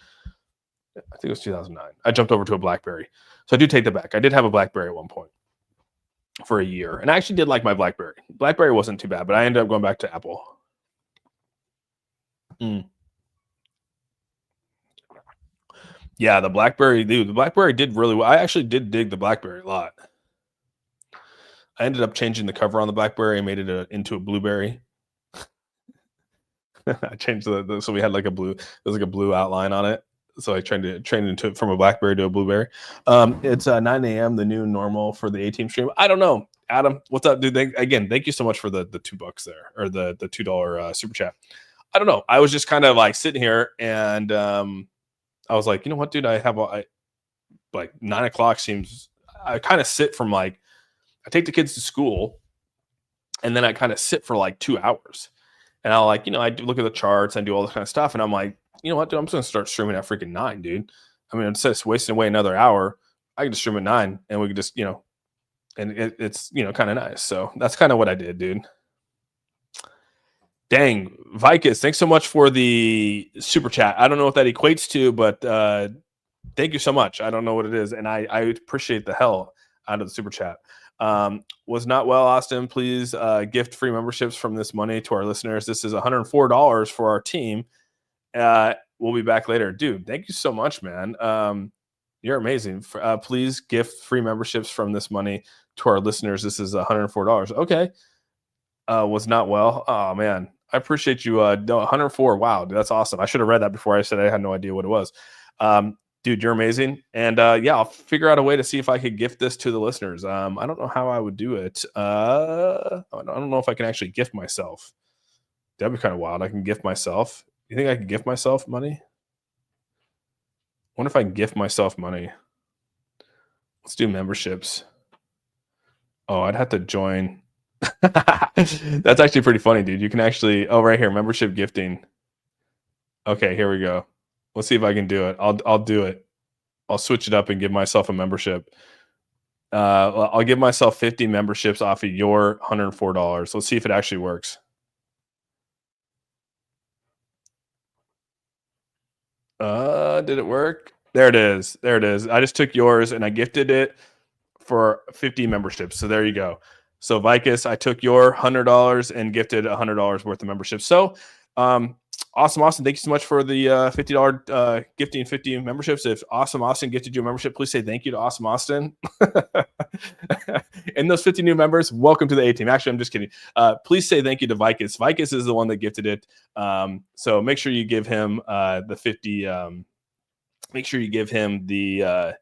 I think it was 2009. I jumped over to a BlackBerry. So I do take that back. I did have a BlackBerry at one point for a year. And I actually did like my BlackBerry. BlackBerry wasn't too bad, but I ended up going back to Apple. Yeah, the BlackBerry, dude, the BlackBerry did really well. I actually did dig the BlackBerry a lot. I ended up changing the cover on the BlackBerry and made it into a blueberry. I changed so we had like a blue, there was like a blue outline on it. So I trained it into from a BlackBerry to a blueberry. It's 9 a.m. the new normal for the A-Team stream. I don't know. Adam, what's up, dude? Again, thank you so much for the $2 there, or the $2 super chat. I don't know. I was just kind of like sitting here and I was like, you know what, dude? Like 9 o'clock seems. I kind of sit from like, I take the kids to school, and then I kind of sit for like 2 hours, and I'll like, I do look at the charts and do all this kind of stuff, and I'm like, you know what, dude? I'm just gonna start streaming at freaking 9, dude. I mean, instead of wasting away another hour, I can just stream at 9, and we can just, and it's kind of nice. So that's kind of what I did, dude. Dang, Vicus, thanks so much for the super chat. I don't know what that equates to, but thank you so much. I don't know what it is, and I appreciate the hell out of the super chat. Was not well, Austin. Please gift free memberships from this money to our listeners. This is $104 for our team. We'll be back later, dude. Thank you so much, man. You're amazing. Please gift free memberships from this money to our listeners. This is $104. Okay. Was not well. Oh man, I appreciate you. No, 104. Wow, dude, that's awesome. I should have read that before I said I had no idea what it was. Dude, you're amazing. And yeah, I'll figure out a way to see if I could gift this to the listeners. I don't know how I would do it. I don't know if I can actually gift myself. That'd be kind of wild. I can gift myself. You think I can gift myself money? I wonder if I can gift myself money. Let's do memberships. Oh, I'd have to join. That's actually pretty funny, dude. You can actually, right here, membership gifting. Okay, here we go. Let's see if I can do it. I'll do it. I'll switch it up and give myself a membership. I'll give myself 50 memberships off of your $104. Let's see if it actually works. Did it work? There it is. There it is. I just took yours and I gifted it for 50 memberships. So there you go. So Vicus, I took your $100 and gifted $100 worth of membership. So awesome, Austin. Thank you so much for the $50 gifting 50 memberships. If Awesome Austin gifted you a membership, please say thank you to Awesome Austin. And those 50 new members, welcome to the A-Team. Actually, I'm just kidding. Please say thank you to Vicus. Vicus is the one that gifted it. So make sure you give him the 50. Make sure you give him the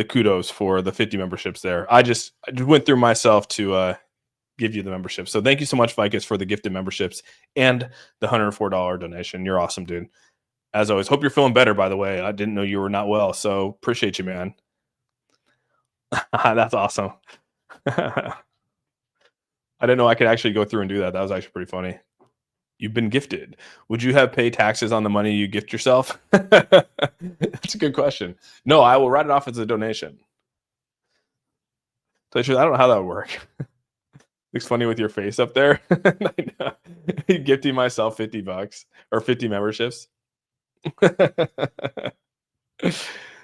kudos for the 50 memberships there. I just went through myself to give you the membership. So thank you so much, Vicus, for the gifted memberships and the $104 donation. You're awesome, dude. As always, hope you're feeling better, by the way. I didn't know you were not well, so appreciate you, man. That's awesome. I didn't know I could actually go through and do that. That was actually pretty funny. You've been gifted. Would you have paid taxes on the money you gift yourself? That's a good question. No, I will write it off as a donation. So I don't know how that would work. Looks funny with your face up there. Gifting myself $50 or 50 memberships.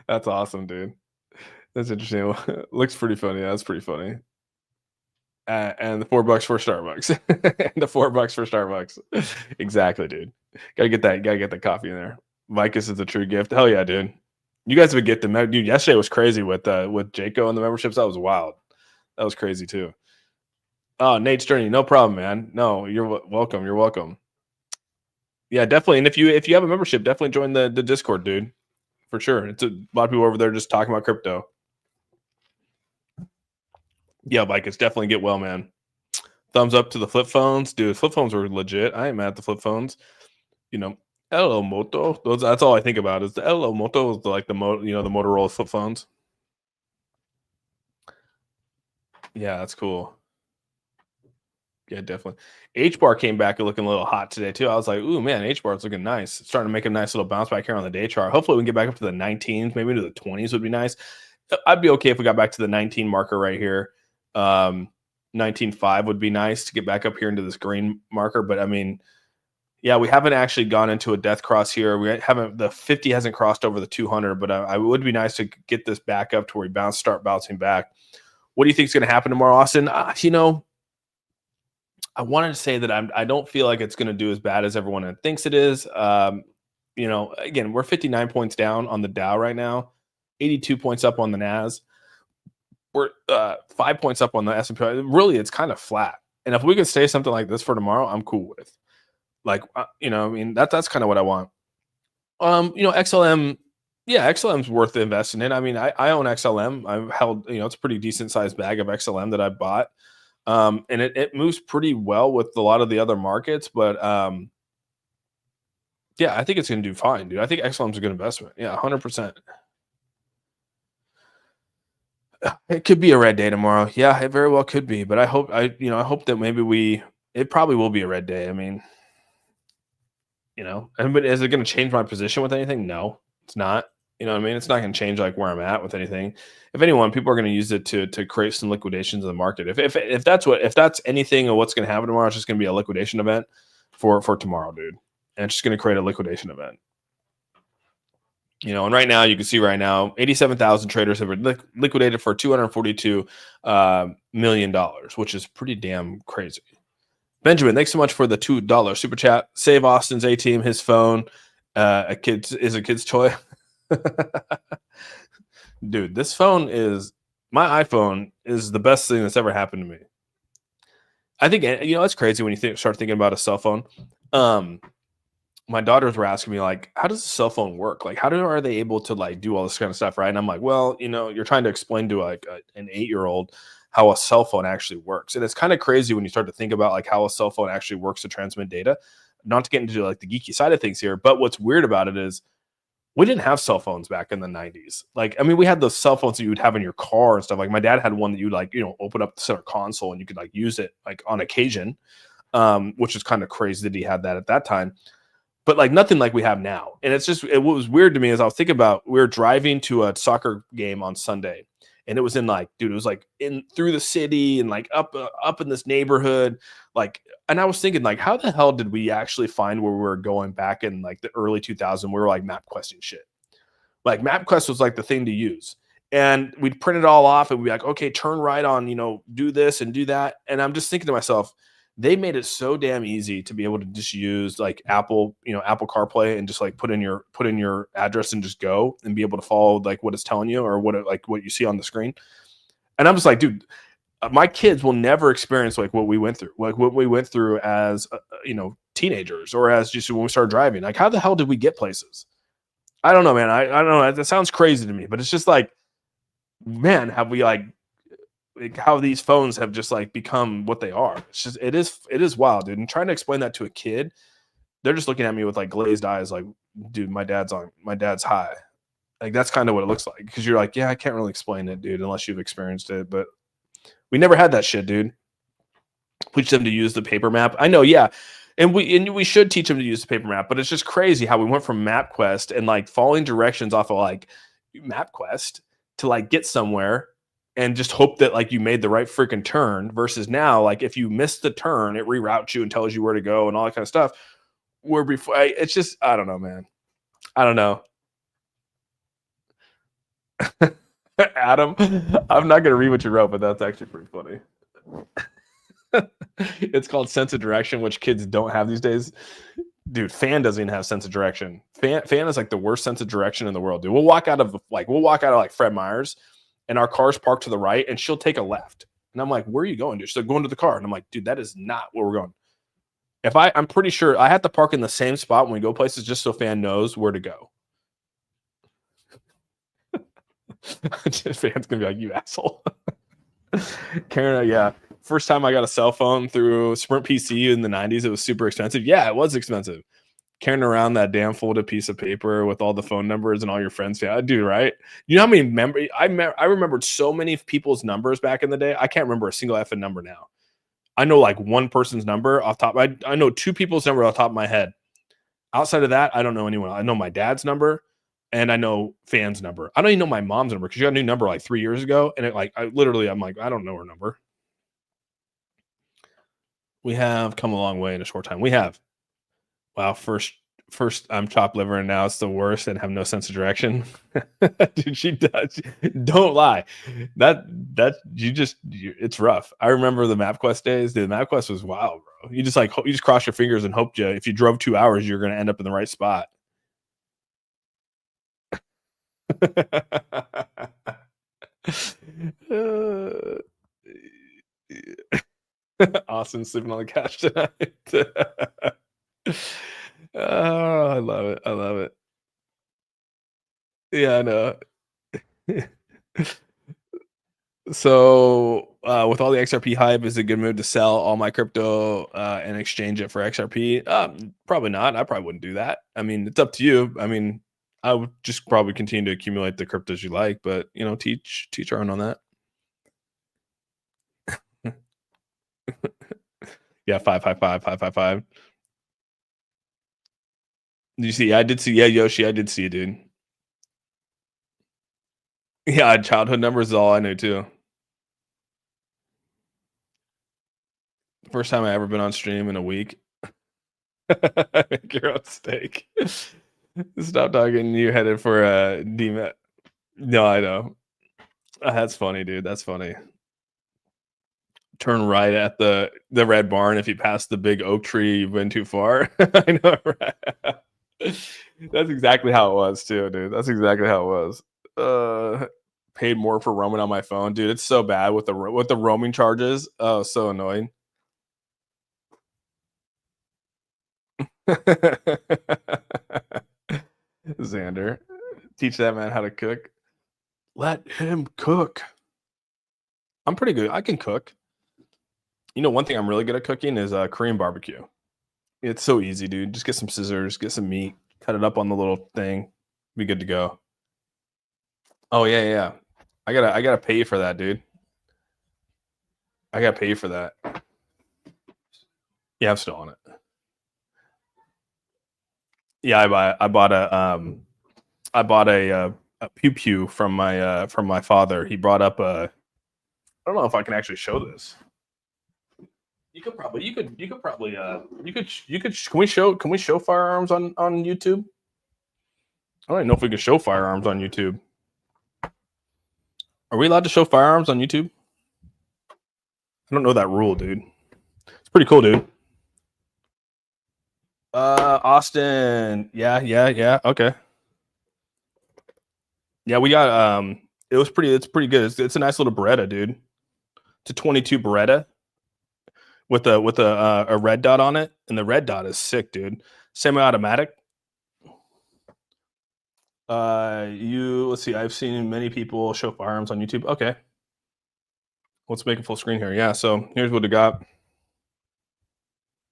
That's awesome, dude. That's interesting. Looks pretty funny. That's pretty funny. And the $4 for Starbucks. And the $4 for Starbucks. Exactly, dude. Gotta get the coffee in there. Vicus is a true gift. Hell yeah, dude. You guys have been getting, dude. Yesterday was crazy with Jaco and the memberships. That was wild. That was crazy too. Oh, Nate's journey, no problem, man. No, you're welcome. You're welcome. Yeah, definitely. And if you have a membership, definitely join the Discord, dude. For sure. It's a lot of people over there just talking about crypto. Yeah, Vicus, definitely get well, man. Thumbs up to the flip phones, dude. Flip phones were legit. I ain't mad at the flip phones. You know, Hello Moto. That's all I think about is the Hello Moto is like the the Motorola flip phones. Yeah, that's cool. Yeah, definitely. HBAR came back looking a little hot today too. I was like, ooh man, HBAR is looking nice. It's starting to make a nice little bounce back here on the day chart. Hopefully we can get back up to the 19s, maybe into the 20s would be nice. I'd be okay if we got back to the 19 marker right here. 19.5 would be nice to get back up here into this green marker. But I mean, yeah, we haven't actually gone into a death cross here. We haven't, the 50 hasn't crossed over the 200, but I would be nice to get this back up to where we start bouncing back. What do you think is going to happen tomorrow, Austin? I wanted to say that I don't feel like it's going to do as bad as everyone thinks it is. Again, we're 59 points down on the Dow right now, 82 points up on the Nas. We're 5 points up on the S&P. Really, it's kind of flat. And if we could stay something like this for tomorrow, I'm cool with. That's kind of what I want. XLM, yeah, XLM's worth investing in. I mean, I own XLM. I've held, it's a pretty decent sized bag of XLM that I bought. And it moves pretty well with a lot of the other markets, but yeah, I think it's going to do fine, dude. I think XLM's a good investment. Yeah, 100%. It could be a red day tomorrow. Yeah, it very well could be, but I hope that maybe it probably will be a red day. I mean, but is it going to change my position with anything? No, it's not. You know what I mean? It's not going to change like where I'm at with anything. If anyone, people are going to use it to create some liquidations in the market. If that's anything of what's going to happen tomorrow, it's just going to be a liquidation event for tomorrow, dude. And it's just going to create a liquidation event. And right now you can see 87,000 traders have been liquidated for $242 million, which is pretty damn crazy. Benjamin, thanks so much for the $2 super chat. Save Austin's A-team, his phone, a kid's toy. Dude, this phone my iPhone is the best thing that's ever happened to me. I think, it's crazy when you start thinking about a cell phone. My daughters were asking me, like, how does a cell phone work? Like, are they able to like do all this kind of stuff, right? And I'm like, well, you're trying to explain to like an 8-year-old how a cell phone actually works. And it's kind of crazy when you start to think about like how a cell phone actually works to transmit data. Not to get into like the geeky side of things here, but what's weird about it is we didn't have cell phones back in the 90s. Like, I mean, we had those cell phones that you would have in your car and stuff. Like my dad had one that you like, open up the center console and you could like use it like on occasion, which is kind of crazy that he had that at that time. But like nothing like we have now. And what was weird to me is I was thinking about, we were driving to a soccer game on Sunday and it was in like, dude, it was like in through the city and like up in this neighborhood. Like, and I was thinking like, how the hell did we actually find where we were going back in like the early 2000s? We were like MapQuesting shit. Like MapQuest was like the thing to use. And we'd print it all off and we'd be like, okay, turn right on, do this and do that. And I'm just thinking to myself, they made it so damn easy to be able to just use like Apple CarPlay and just like put in your address and just go and be able to follow like what it's telling you or what you see on the screen. And I'm just like, dude, my kids will never experience like what we went through as teenagers or as just when we started driving. Like, how the hell did we get places? I don't know, man. I don't know. That sounds crazy to me, but it's just like, man, have we like how these phones have just like become what they are. It's just, it is wild, dude. And trying to explain that to a kid, they're just looking at me with like glazed eyes. Like, dude, my dad's high. Like, that's kind of what it looks like. Cause you're like, yeah, I can't really explain it, dude, unless you've experienced it, but we never had that shit, dude. Teach them to use the paper map. I know. Yeah. And we should teach them to use the paper map, but it's just crazy how we went from MapQuest and like following directions off of like MapQuest to like get somewhere and just hope that like you made the right freaking turn versus now, like if you miss the turn, it reroutes you and tells you where to go and all that kind of stuff. Where before, it's just, I don't know, man. I don't know. Adam, I'm not going to read what you wrote, but that's actually pretty funny. It's called sense of direction, which kids don't have these days. Dude, Fan doesn't even have sense of direction. Fan is like the worst sense of direction in the world, dude. We'll walk out of like Fred Meyer's and our car's parked to the right and she'll take a left. And I'm like, where are you going, dude? She's like, going to the car. And I'm like, dude, that is not where we're going. I'm pretty sure I have to park in the same spot when we go places just so Fan knows where to go. Fan's gonna be like, you asshole. Karen, yeah. first time I got a cell phone through Sprint PC in the 90s, it was super expensive. Yeah, it was expensive. Carrying around that damn folded piece of paper with all the phone numbers and all your friends. Yeah, I do, right? You know how many I remembered so many people's numbers back in the day. I can't remember a single effing number now. I know like one person's number off top. I know two people's number off the top of my head. Outside of that, I don't know anyone. I know my dad's number and I know Fan's number. I don't even know my mom's number because she got a new number like 3 years ago. And I'm like, I don't know her number. We have come a long way in a short time. We have. Wow, first I'm chopped liver and now it's the worst and have no sense of direction. Dude, she does. Don't lie. It's rough. I remember the MapQuest days. Dude, MapQuest was wild, bro. You just cross your fingers and hoped if you drove 2 hours, you're gonna end up in the right spot. Austin sleeping on the couch tonight. Oh, I love it. I love it. Yeah, I know. So, with all the XRP hype, is it a good move to sell all my crypto and exchange it for XRP? Probably not. I probably wouldn't do that. I mean, it's up to you. I mean, I would just probably continue to accumulate the cryptos you like, but teach our own on that. Yeah, 555. Did you see? I did see. Yeah, Yoshi, I did see you, dude. Yeah, childhood numbers is all I know too. First time I ever been on stream in a week. Make your own steak. Stop talking. You headed for a DMAT. No, I know. That's funny, dude. That's funny. Turn right at the red barn. If you pass the big oak tree, you've been too far. I know, right? That's exactly how it was too, dude. That's exactly how it was. Paid more for roaming on my phone, dude. It's so bad with the roaming charges. Oh, so annoying. Xander, teach that man how to cook. Let him cook. I'm pretty good. I can cook. One thing I'm really good at cooking is Korean barbecue. It's so easy, dude. Just get some scissors, get some meat, cut it up on the little thing, be good to go. Oh yeah. I gotta pay you for that, dude. I gotta pay you for that. Yeah, I'm still on it. Yeah, I bought a pew pew from my father. He brought up I don't know if I can actually show this. You could probably can we show firearms on YouTube? I don't even know if we can show firearms on YouTube. Are we allowed to show firearms on YouTube? I don't know that rule, dude. It's pretty cool, dude. Austin. Yeah. Okay. Yeah, we got it's pretty good. It's a nice little Beretta, dude. It's a 22 Beretta with a red dot on it, and the red dot is sick, dude. Semi-automatic. Let's see. I've seen many people show firearms on YouTube. Okay, let's make a full screen here. Yeah. So here's what we got.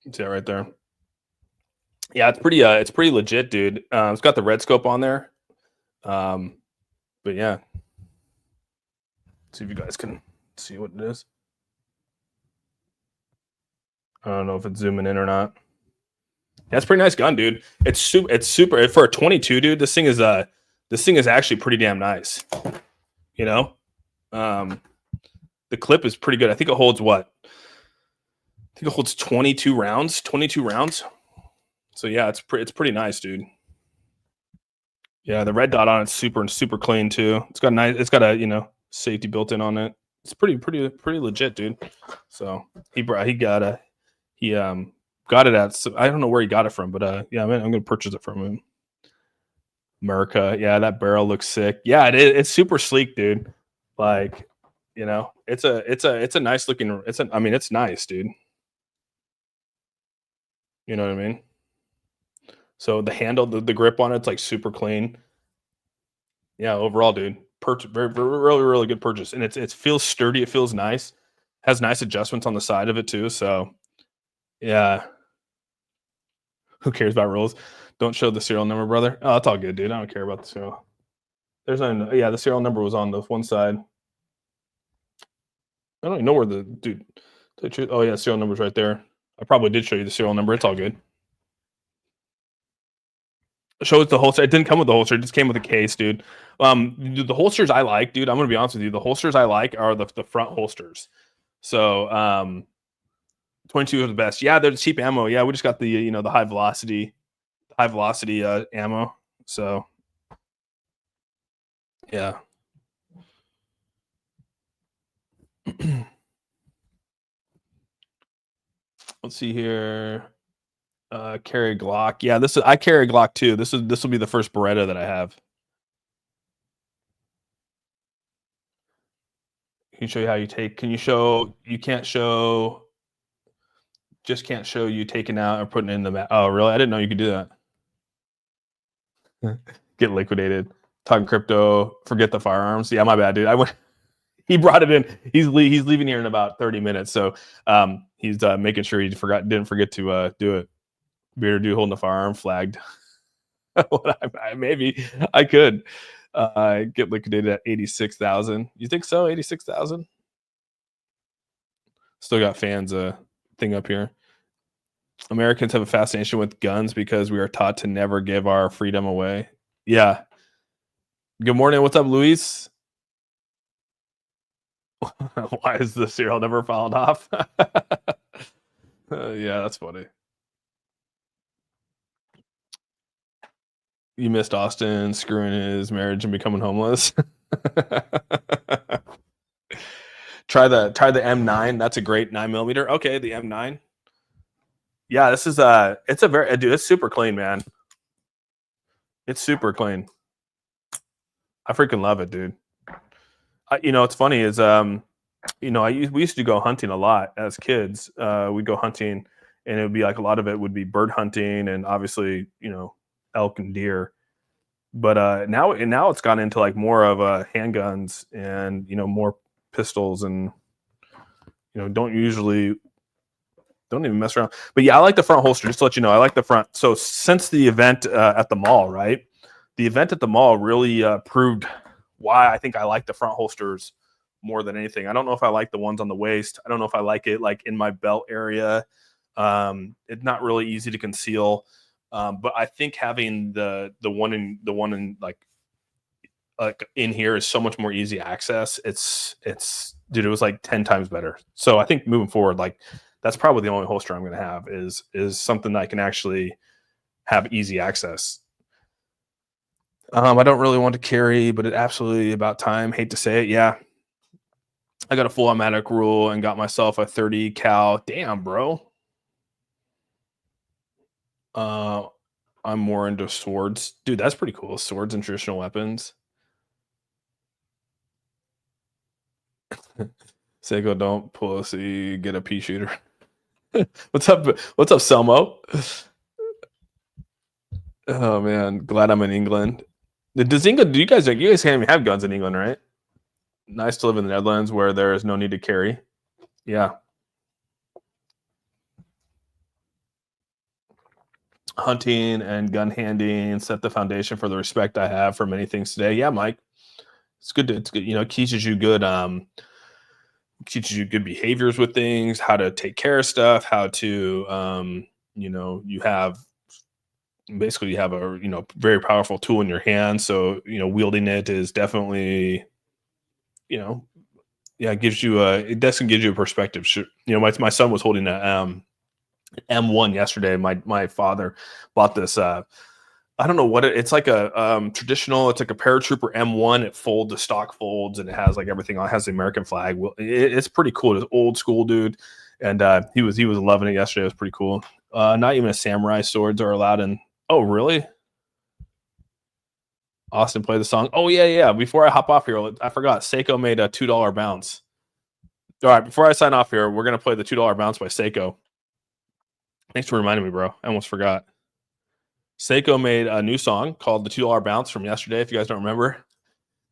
See that right there. Yeah, it's pretty legit, dude. It's got the red scope on there. But yeah. Let's see if you guys can see what it is. I don't know if it's zooming in or not. That's a pretty nice gun, dude. It's super for a 22, dude. This thing is actually pretty damn nice. The clip is pretty good. I think it holds what? I think it holds 22 rounds. 22 rounds. So yeah, it's pretty nice, dude. Yeah, the red dot on it's super clean too. It's got a safety built in on it. It's pretty legit, dude. So he got it at, I don't know where he got it from, but yeah, I'm gonna purchase it from him. America, yeah, that barrel looks sick. Yeah, it's super sleek, dude. Like, it's a nice looking. It's nice, dude. You know what I mean? So the handle, the grip on it's like super clean. Yeah, overall, dude, really good purchase, and it feels sturdy. It feels nice. Has nice adjustments on the side of it too. So yeah, who cares about rules? Don't show the serial number, brother. Oh, it's all good, dude. I don't care about the serial. There's no, yeah, the serial number was on the one side. I don't even know where the dude. Oh yeah, serial number's right there. I probably did show you the serial number. It's all good. Shows the holster. It didn't come with the holster. It just came with a case, dude. The holsters I like, dude. I'm gonna be honest with you. The holsters I like are the front holsters. So 22 are the best. Yeah, they're the cheap ammo. Yeah, we just got the the high velocity ammo. So yeah. Let's see here. Carry Glock. Yeah, I carry a Glock too. This will be the first Beretta that I have. Can you show you how you take? Can you show? You can't show. Just can't show you taking out or putting in the. Oh, really? I didn't know you could do that. Get liquidated. Talking crypto. Forget the firearms. Yeah, my bad, dude. I went. He brought it in. He's leaving here in about 30 minutes. So he's making sure he didn't forget to do it. Bearded dude holding the firearm flagged. Maybe I could get liquidated at 86,000. You think so? 86,000. Still got fans thing up here. Americans have a fascination with guns because we are taught to never give our freedom away. Yeah. Good morning. What's up, Luis? Why is the serial never fallen off? Yeah, that's funny. You missed Austin screwing his marriage and becoming homeless. Try the M9. That's a great 9mm. Okay, the M9. Yeah, this is it's a very dude. It's super clean, man. It's super clean. I freaking love it, dude. It's funny is we used to go hunting a lot as kids. We'd go hunting, and it would be like a lot of it would be bird hunting, and obviously elk and deer. But now it's gone into like more of handguns and more pistols, and don't even mess around. But yeah, I like the front holster. Just to let you know, I like the front. So since the event at the mall, right? The event at the mall really proved why I think I like the front holsters more than anything. I don't know if I like the ones on the waist. I don't know if I like it like in my belt area. It's not really easy to conceal. But I think having the one in like in here is so much more easy access. It's dude, it was like 10 times better. So I think moving forward, like that's probably the only holster I'm going to have is something that I can actually have easy access. I don't really want to carry, but it's absolutely about time. Hate to say it. Yeah. I got a full automatic rule and got myself a 30 cal. Damn, bro. I'm more into swords. Dude, that's pretty cool. Swords and traditional weapons. Seiko, don't pussy, get a pea shooter. What's up, Selmo? Oh man, glad I'm in England. Does England? Do you guys can't even have guns in England, right? Nice to live in the Netherlands where there is no need to carry. Yeah. Hunting and gun handing set the foundation for the respect I have for many things today. Yeah, Mike. It's good. It's good. It teaches you good. Teaches you good behaviors with things, how to take care of stuff, how to, you have a very powerful tool in your hand. So wielding it is definitely, it gives you it doesn't give you a perspective. My son was holding a M1 yesterday. My father bought this. I don't know what it's like a traditional. It's like a paratrooper M1. It folds, the stock folds, and it has like everything on. It has the American flag. Well, it's pretty cool. It's old school, dude. And he was loving it yesterday. It was pretty cool. Not even a samurai swords are allowed in. Oh, really? Austin, play the song. Oh yeah. Before I hop off here, I forgot. Seiko made a $2 bounce. All right, before I sign off here, we're gonna play the $2 bounce by Seiko. Thanks for reminding me, bro. I almost forgot. Seiko made a new song called the $2 bounce from yesterday. If you guys don't remember,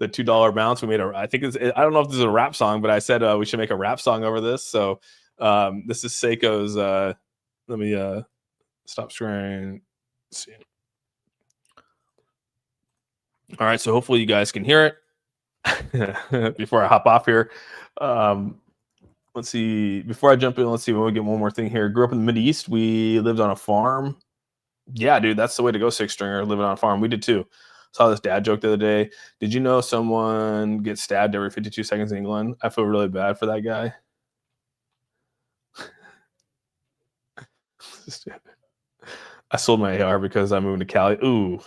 the $2 bounce. We made I think I don't know if this is a rap song, but I said we should make a rap song over this. So this is Seiko's. Let me stop screen. Let's see. All right, so hopefully you guys can hear it before I hop off here. Let's see. Before I jump in, let's see. We'll get one more thing here. Grew up in the Mideast. We lived on a farm. Yeah, dude, that's the way to go, six stringer, living on a farm. We did too. Saw this dad joke the other day. Did you know someone gets stabbed every 52 seconds in England? I feel really bad for that guy. I sold my AR because I'm moving to Cali. Ooh.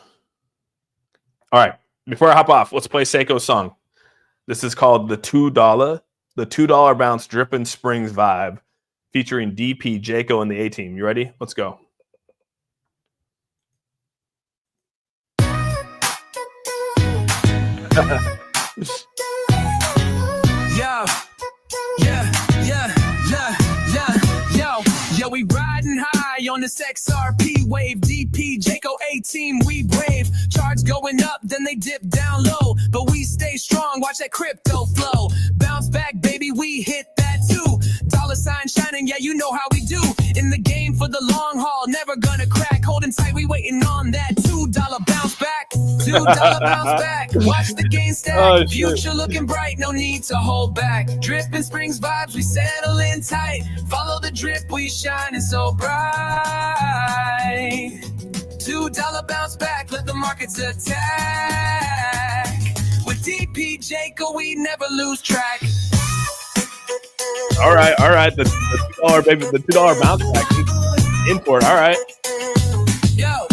All right. Before I hop off, let's play Seiko's song. This is called the $2 bounce Drippin' Springs vibe, featuring DP, Jaco, and the A-Team. You ready? Let's go. Yo, we riding high on this XRP wave. DP, Jaco, A-Team, we brave. Charts going up, then they dip down low, but we stay strong. Watch that crypto flow. Bounce back, baby, we hit that too. Dollar sign shining, yeah, you know how we do. In the game for the long haul, never gonna crack. Holding tight, we waiting on that $2 bounce back. $2 bounce back. Watch the gain stack. Future looking bright, no need to hold back. Drippin' Springs vibes, we settle in tight. Follow the drip, we shining so bright. $2 bounce back, let the markets attack. With DP, Jaco, we never lose track. All right. The $2, baby, the $2 bounce back import. All right. Yo,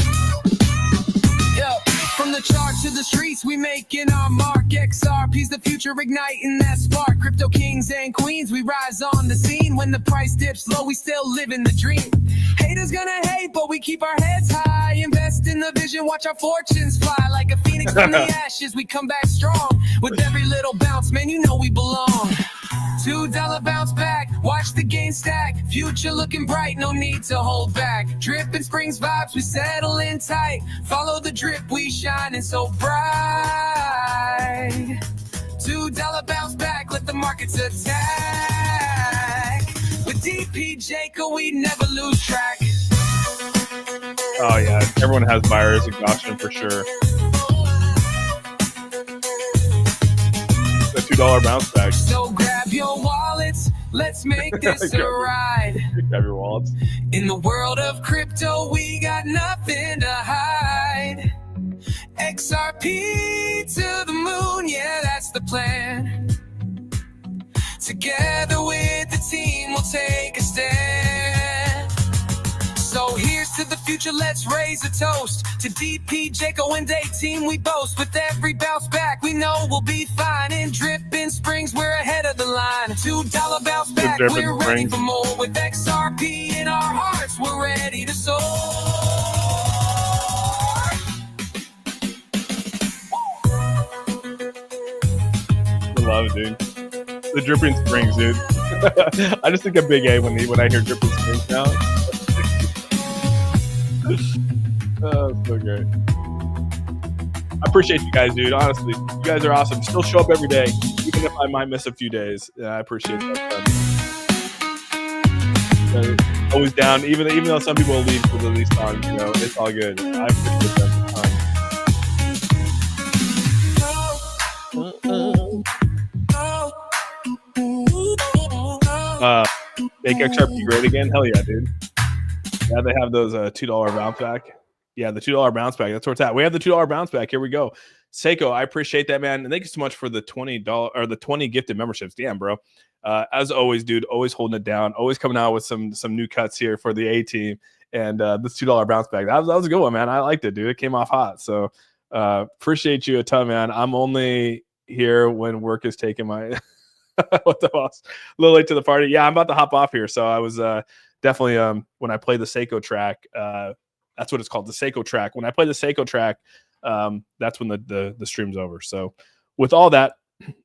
from the chart to the streets, we making our mark. XRP's the future, igniting that spark. Crypto kings and queens, we rise on the scene. When the price dips low, we still living the dream. Haters gonna hate, but we keep our heads high. Invest in the vision, watch our fortunes fly. Like a phoenix from the ashes, we come back strong. With every little bounce, man, you know we belong. $2 bounce back, watch the gain stack. Future looking bright, no need to hold back. Drippin' Springs vibes, we settle in tight. Follow the drip, we shining so bright. $2 bounce back, let the markets attack. With DP, Jaco, we never lose track. Oh yeah, everyone has buyer's exhaustion for sure. The $2 bounce back. So grab your wallets, let's make this a ride. Grab your wallets. In the world of crypto, we got nothing to hide. XRP to the moon, yeah, that's the plan. Together with the team, we'll take a stand. So here's to the future, let's raise a toast. To DP, Jaco, and A-Team, we boast. With every bounce back, we know we'll be fine. In Drippin' Springs, we're ahead of the line. $2 bounce back, we're ready for more. With XRP in our hearts, we're ready to soar. I love it, dude. The Dripping Springs, dude. I just think of Big A when I hear Dripping Springs now. Oh, so great. I appreciate you guys, dude. Honestly, you guys are awesome. Still show up every day, even if I might miss a few days. Yeah, I appreciate that. Always down, even though some people will leave for the least on, you know, it's all good. I appreciate them a ton. Make XRP great again? Hell yeah, dude. Yeah, they have those $2 bounce back. Yeah, the $2 bounce back. That's where it's at. We have the $2 bounce back. Here we go. Seiko, I appreciate that, man. And thank you so much for the $20 or the 20 gifted memberships. Damn, bro. As always, dude, always holding it down. Always coming out with some new cuts here for the A-Team. And this $2 bounce back. That was a good one, man. I liked it, dude. It came off hot. So appreciate you a ton, man. I'm only here when work is taking my what the boss. A little late to the party. Yeah, I'm about to hop off here. So I was definitely when I play the Seiko track, that's what it's called, the Seiko track. When I play the Seiko track, that's when the stream's over. So with all that,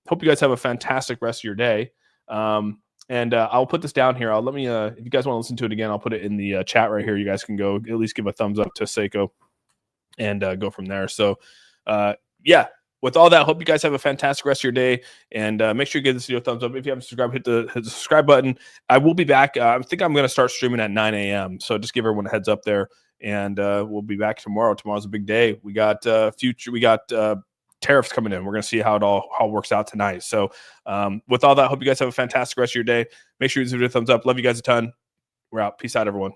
hope you guys have a fantastic rest of your day. And I'll put this down here. Let me if you guys want to listen to it again, I'll put it in the chat right here. You guys can go at least give a thumbs up to Seiko and go from there. So yeah, with all that, hope you guys have a fantastic rest of your day, and make sure you give this video a thumbs up. If you haven't subscribed, hit the subscribe button. I will be back. I think I'm going to start streaming at 9 a.m. So just give everyone a heads up there, and we'll be back tomorrow. Tomorrow's a big day. We got tariffs coming in. We're going to see how it all works out tonight. So with all that, hope you guys have a fantastic rest of your day. Make sure you give this video a thumbs up. Love you guys a ton. We're out. Peace out, everyone.